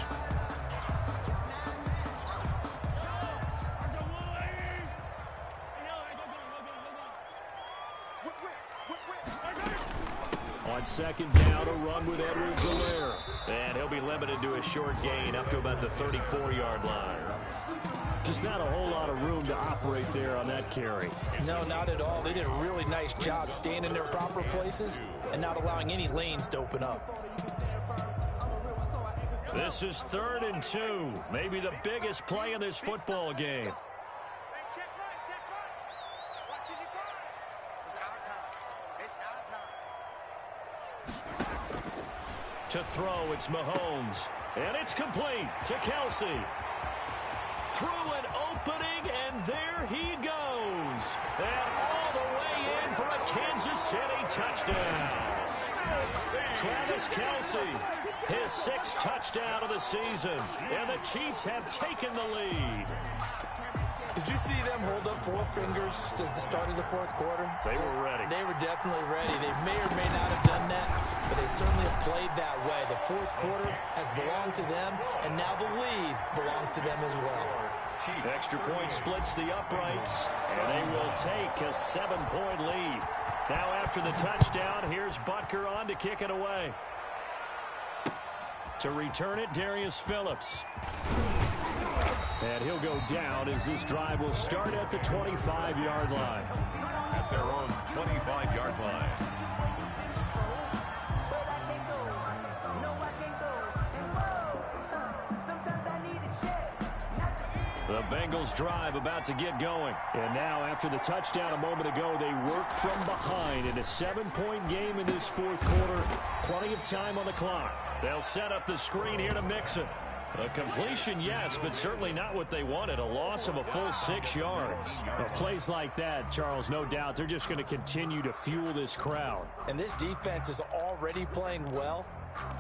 On second down, a run with Edwards-Helaire. And he'll be limited to a short gain up to about the 34-yard line. Just not a whole lot of room to operate there on that carry. No, not at all. They did a really nice job staying in their proper places and not allowing any lanes to open up. This is 3rd and 2. Maybe the biggest play in this football game. To throw, it's Mahomes. And it's complete to Kelsey. Through an opening, and there he goes. And all the way in for a Kansas City touchdown. Travis Kelsey, his 6th touchdown of the season. And the Chiefs have taken the lead. Did you see them hold up 4 fingers to the start of the fourth quarter? They were ready. They were definitely ready. They may or may not have done that, but they certainly have played that way. The fourth quarter has belonged to them, and now the lead belongs to them as well. Extra point splits the uprights, and they will take a 7-point lead. Now after the touchdown, here's Butker on to kick it away. To return it, Darius Phillips. And he'll go down as this drive will start at the 25-yard line. At their own 25-yard line. The Bengals drive about to get going. And now after the touchdown a moment ago, they work from behind in a 7-point game in this fourth quarter. Plenty of time on the clock. They'll set up the screen here to Mixon. A completion, yes, but certainly not what they wanted. A loss of a full 6 yards. Well, plays like that, Charles, no doubt, they're just going to continue to fuel this crowd. And this defense is already playing well.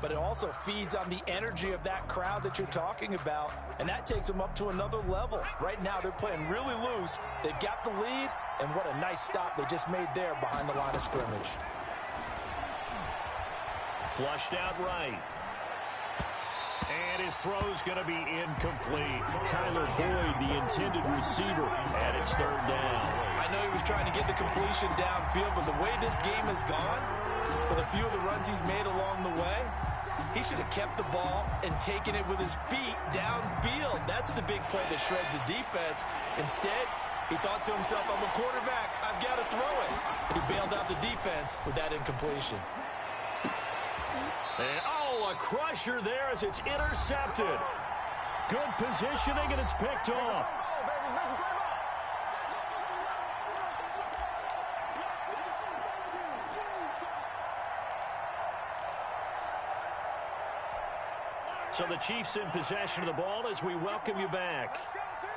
but it also feeds on the energy of that crowd that you're talking about, and that takes them up to another level. Right now, they're playing really loose. They've got the lead, and what a nice stop they just made there behind the line of scrimmage. Flushed out right. And his throw's going to be incomplete. Tyler Boyd, the intended receiver, and it's third down. I know he was trying to get the completion downfield, but the way this game has gone, with a few of the runs he's made along the way, he should have kept the ball and taken it with his feet downfield. That's the big play that shreds the defense. Instead, he thought to himself, I'm a quarterback, I've got to throw it. He bailed out the defense with that incompletion. And, a crusher there as it's intercepted. Good positioning, and it's picked off. So the Chiefs in possession of the ball as we welcome you back.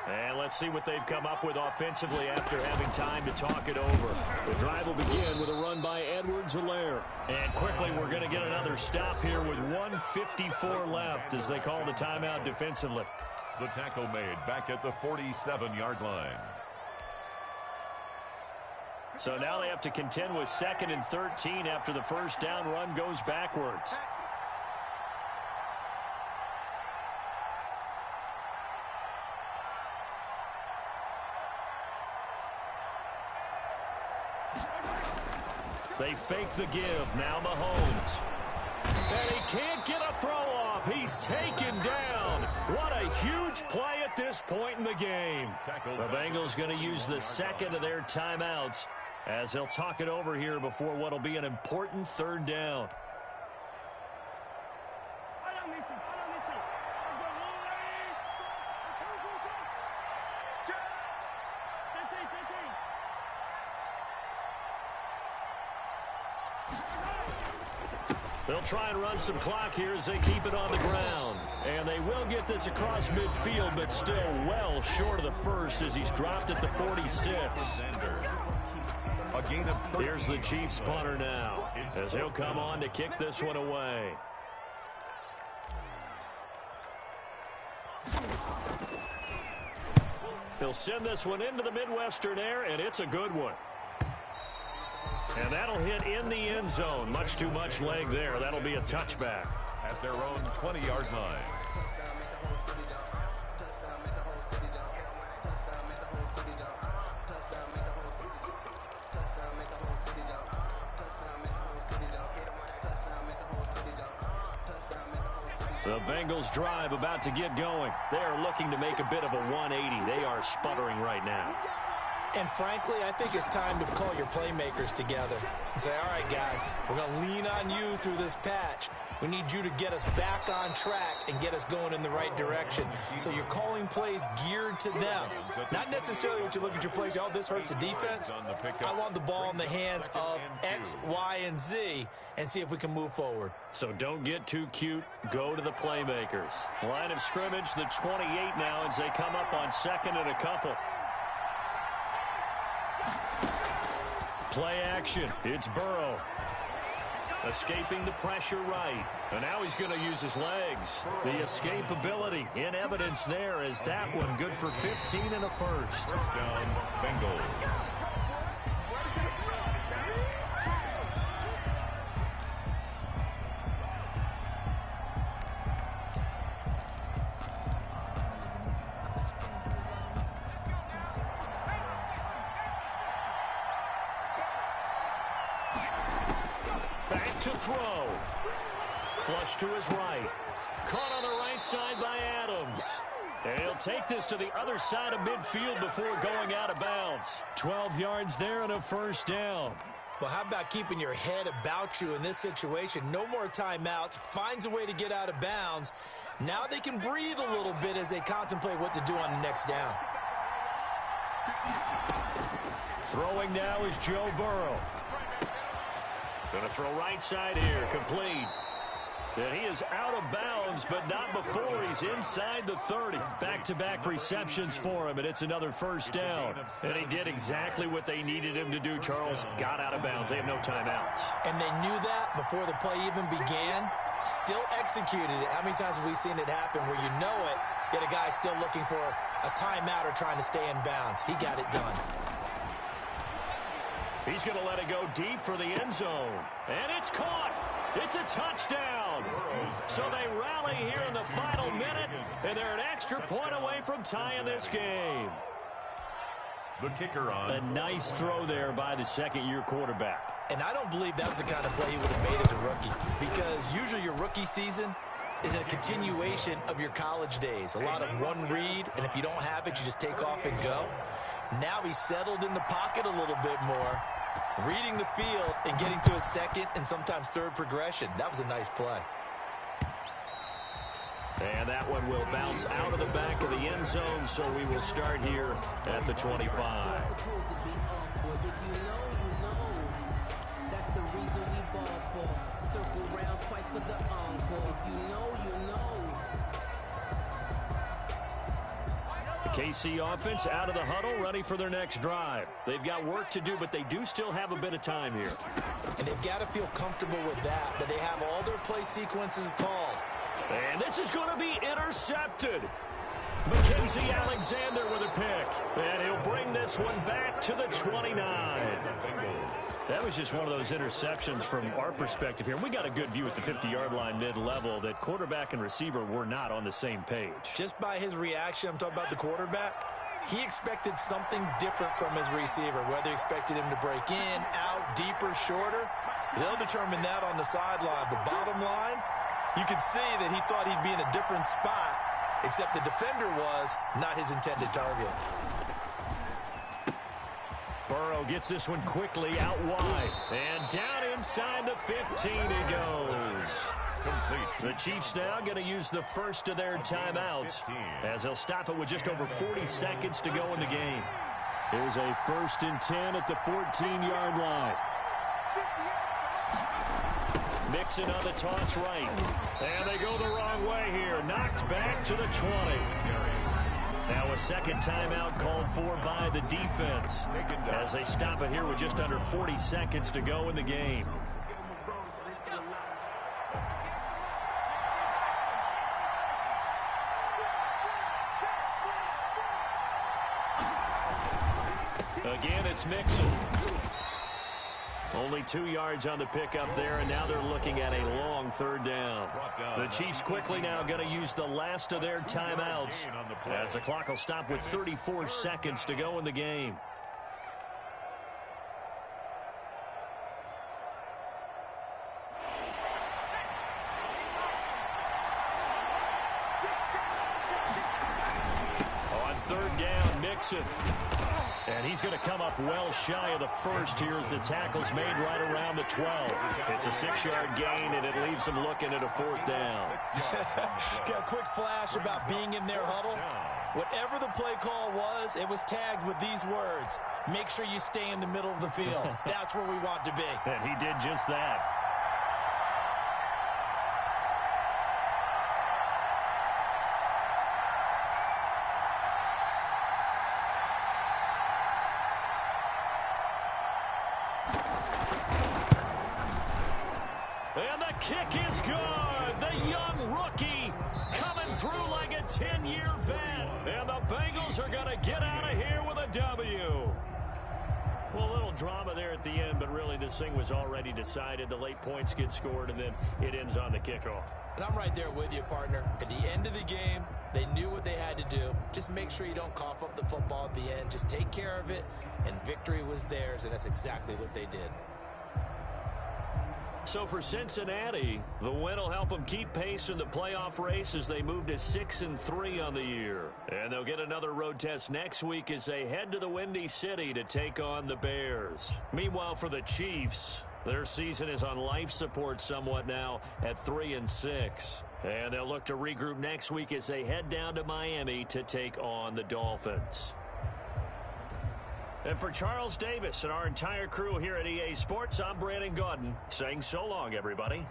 And let's see what they've come up with offensively after having time to talk it over. The drive will begin with a run by Edwards-Helaire. And quickly, we're going to get another stop here with 1:54 left as they call the timeout defensively. The tackle made back at the 47-yard line. So now they have to contend with 2nd and 13 after the first down run goes backwards. They fake the give. Now Mahomes. And he can't get a throw off. He's taken down. What a huge play at this point in the game. The Bengals going to use the second of their timeouts as they'll talk it over here before what will be an important third down. They'll try and run some clock here as they keep it on the ground. And they will get this across midfield, but still well short of the first as he's dropped at the 46. Here's the Chiefs punter now as he'll come on to kick this one away. He'll send this one into the Midwestern air, and it's a good one. And that'll hit in the end zone. Much too much leg there. That'll be a touchback. At their own 20-yard line. The Bengals drive about to get going. They are looking to make a bit of a 180. They are sputtering right now. And frankly, I think it's time to call your playmakers together and say, all right, guys, we're going to lean on you through this patch. We need you to get us back on track and get us going in the right direction. So you're calling plays geared to them. Not necessarily what you look at your plays, oh, this hurts the defense. I want the ball in the hands of X, Y, and Z and see if we can move forward. So don't get too cute. Go to the playmakers. Line of scrimmage, the 28 now as they come up on 2nd and a couple. Play action. It's Burrow. Escaping the pressure right. And now he's going to use his legs. The escapability in evidence there as that one good for 15 and a first. First down, Bengals. To throw. Flush to his right. Caught on the right side by Adams. And he'll take this to the other side of midfield before going out of bounds. 12 yards there and a first down. Well, how about keeping your head about you in this situation? No more timeouts. Finds a way to get out of bounds. Now they can breathe a little bit as they contemplate what to do on the next down. Throwing now is Joe Burrow. Going to throw right side here, complete. And he is out of bounds, but not before he's inside the 30. Back-to-back receptions for him, and it's another first down. And he did exactly what they needed him to do, Charles. Got out of bounds. They have no timeouts. And they knew that before the play even began. Still executed it. How many times have we seen it happen where you know it, yet a guy's still looking for a timeout or trying to stay in bounds? He got it done. He's going to let it go deep for the end zone. And it's caught. It's a touchdown. So they rally here in the final minute, and they're an extra point away from tying this game. The kicker on. A nice throw there by the second-year quarterback. And I don't believe that was the kind of play he would have made as a rookie, because usually your rookie season is a continuation of your college days. A lot of one read, and if you don't have it, you just take off and go. Now he's settled in the pocket a little bit more, reading the field and getting to a second and sometimes third progression. That was a nice play. And that one will bounce out of the back of the end zone, so we will start here at the 25. That's the reason we ball for. Circle round twice for the encore. If you know, you know. The KC offense out of the huddle, ready for their next drive. They've got work to do, but they do still have a bit of time here. And they've got to feel comfortable with that they have all their play sequences called. And this is going to be intercepted. Mackenzie Alexander with a pick. And he'll bring this one back to the 29. That was just one of those interceptions from our perspective here. We got a good view at the 50-yard line mid-level that quarterback and receiver were not on the same page. Just by his reaction, I'm talking about the quarterback, he expected something different from his receiver, whether he expected him to break in, out, deeper, shorter. They'll determine that on the sideline. But bottom line, you could see that he thought he'd be in a different spot, except the defender was not his intended target. Burrow gets this one quickly out wide. And down inside the 15 he goes. Complete. The Chiefs now going to use the first of their timeouts, as they'll stop it with just over 40 seconds to go in the game. Here's a 1st and 10 at the 14-yard line. Mixon on the toss right. And they go the wrong way here. Knocked back to the 20. Now a second timeout called for by the defense, as they stop it here with just under 40 seconds to go in the game. Again, it's Mixon. Only 2 yards on the pickup there, and now they're looking at a long 3rd down. The Chiefs quickly now going to use the last of their timeouts, as the clock will stop with 34 seconds to go in the game. On 3rd down, Mixon. And he's going to come up well shy of the first here as the tackle's made right around the 12. It's a 6-yard gain, and it leaves them looking at a 4th down. Got a quick flash about being in their huddle. Whatever the play call was, it was tagged with these words: make sure you stay in the middle of the field. That's where we want to be. And he did just that. And the kick is good. The young rookie coming through like a 10-year vet. And the Bengals are going to get out of here with a W. Well, a little drama there at the end, but really this thing was already decided. The late points get scored, and then it ends on the kickoff. And I'm right there with you, partner. At the end of the game, they knew what they had to do. Just make sure you don't cough up the football at the end. Just take care of it, and victory was theirs, and that's exactly what they did. So for Cincinnati, the win will help them keep pace in the playoff race as they move to 6-3 on the year. And they'll get another road test next week as they head to the Windy City to take on the Bears. Meanwhile, for the Chiefs, their season is on life support somewhat now at 3-6. And they'll look to regroup next week as they head down to Miami to take on the Dolphins. And for Charles Davis and our entire crew here at EA Sports, I'm Brandon Gaudin saying so long, everybody.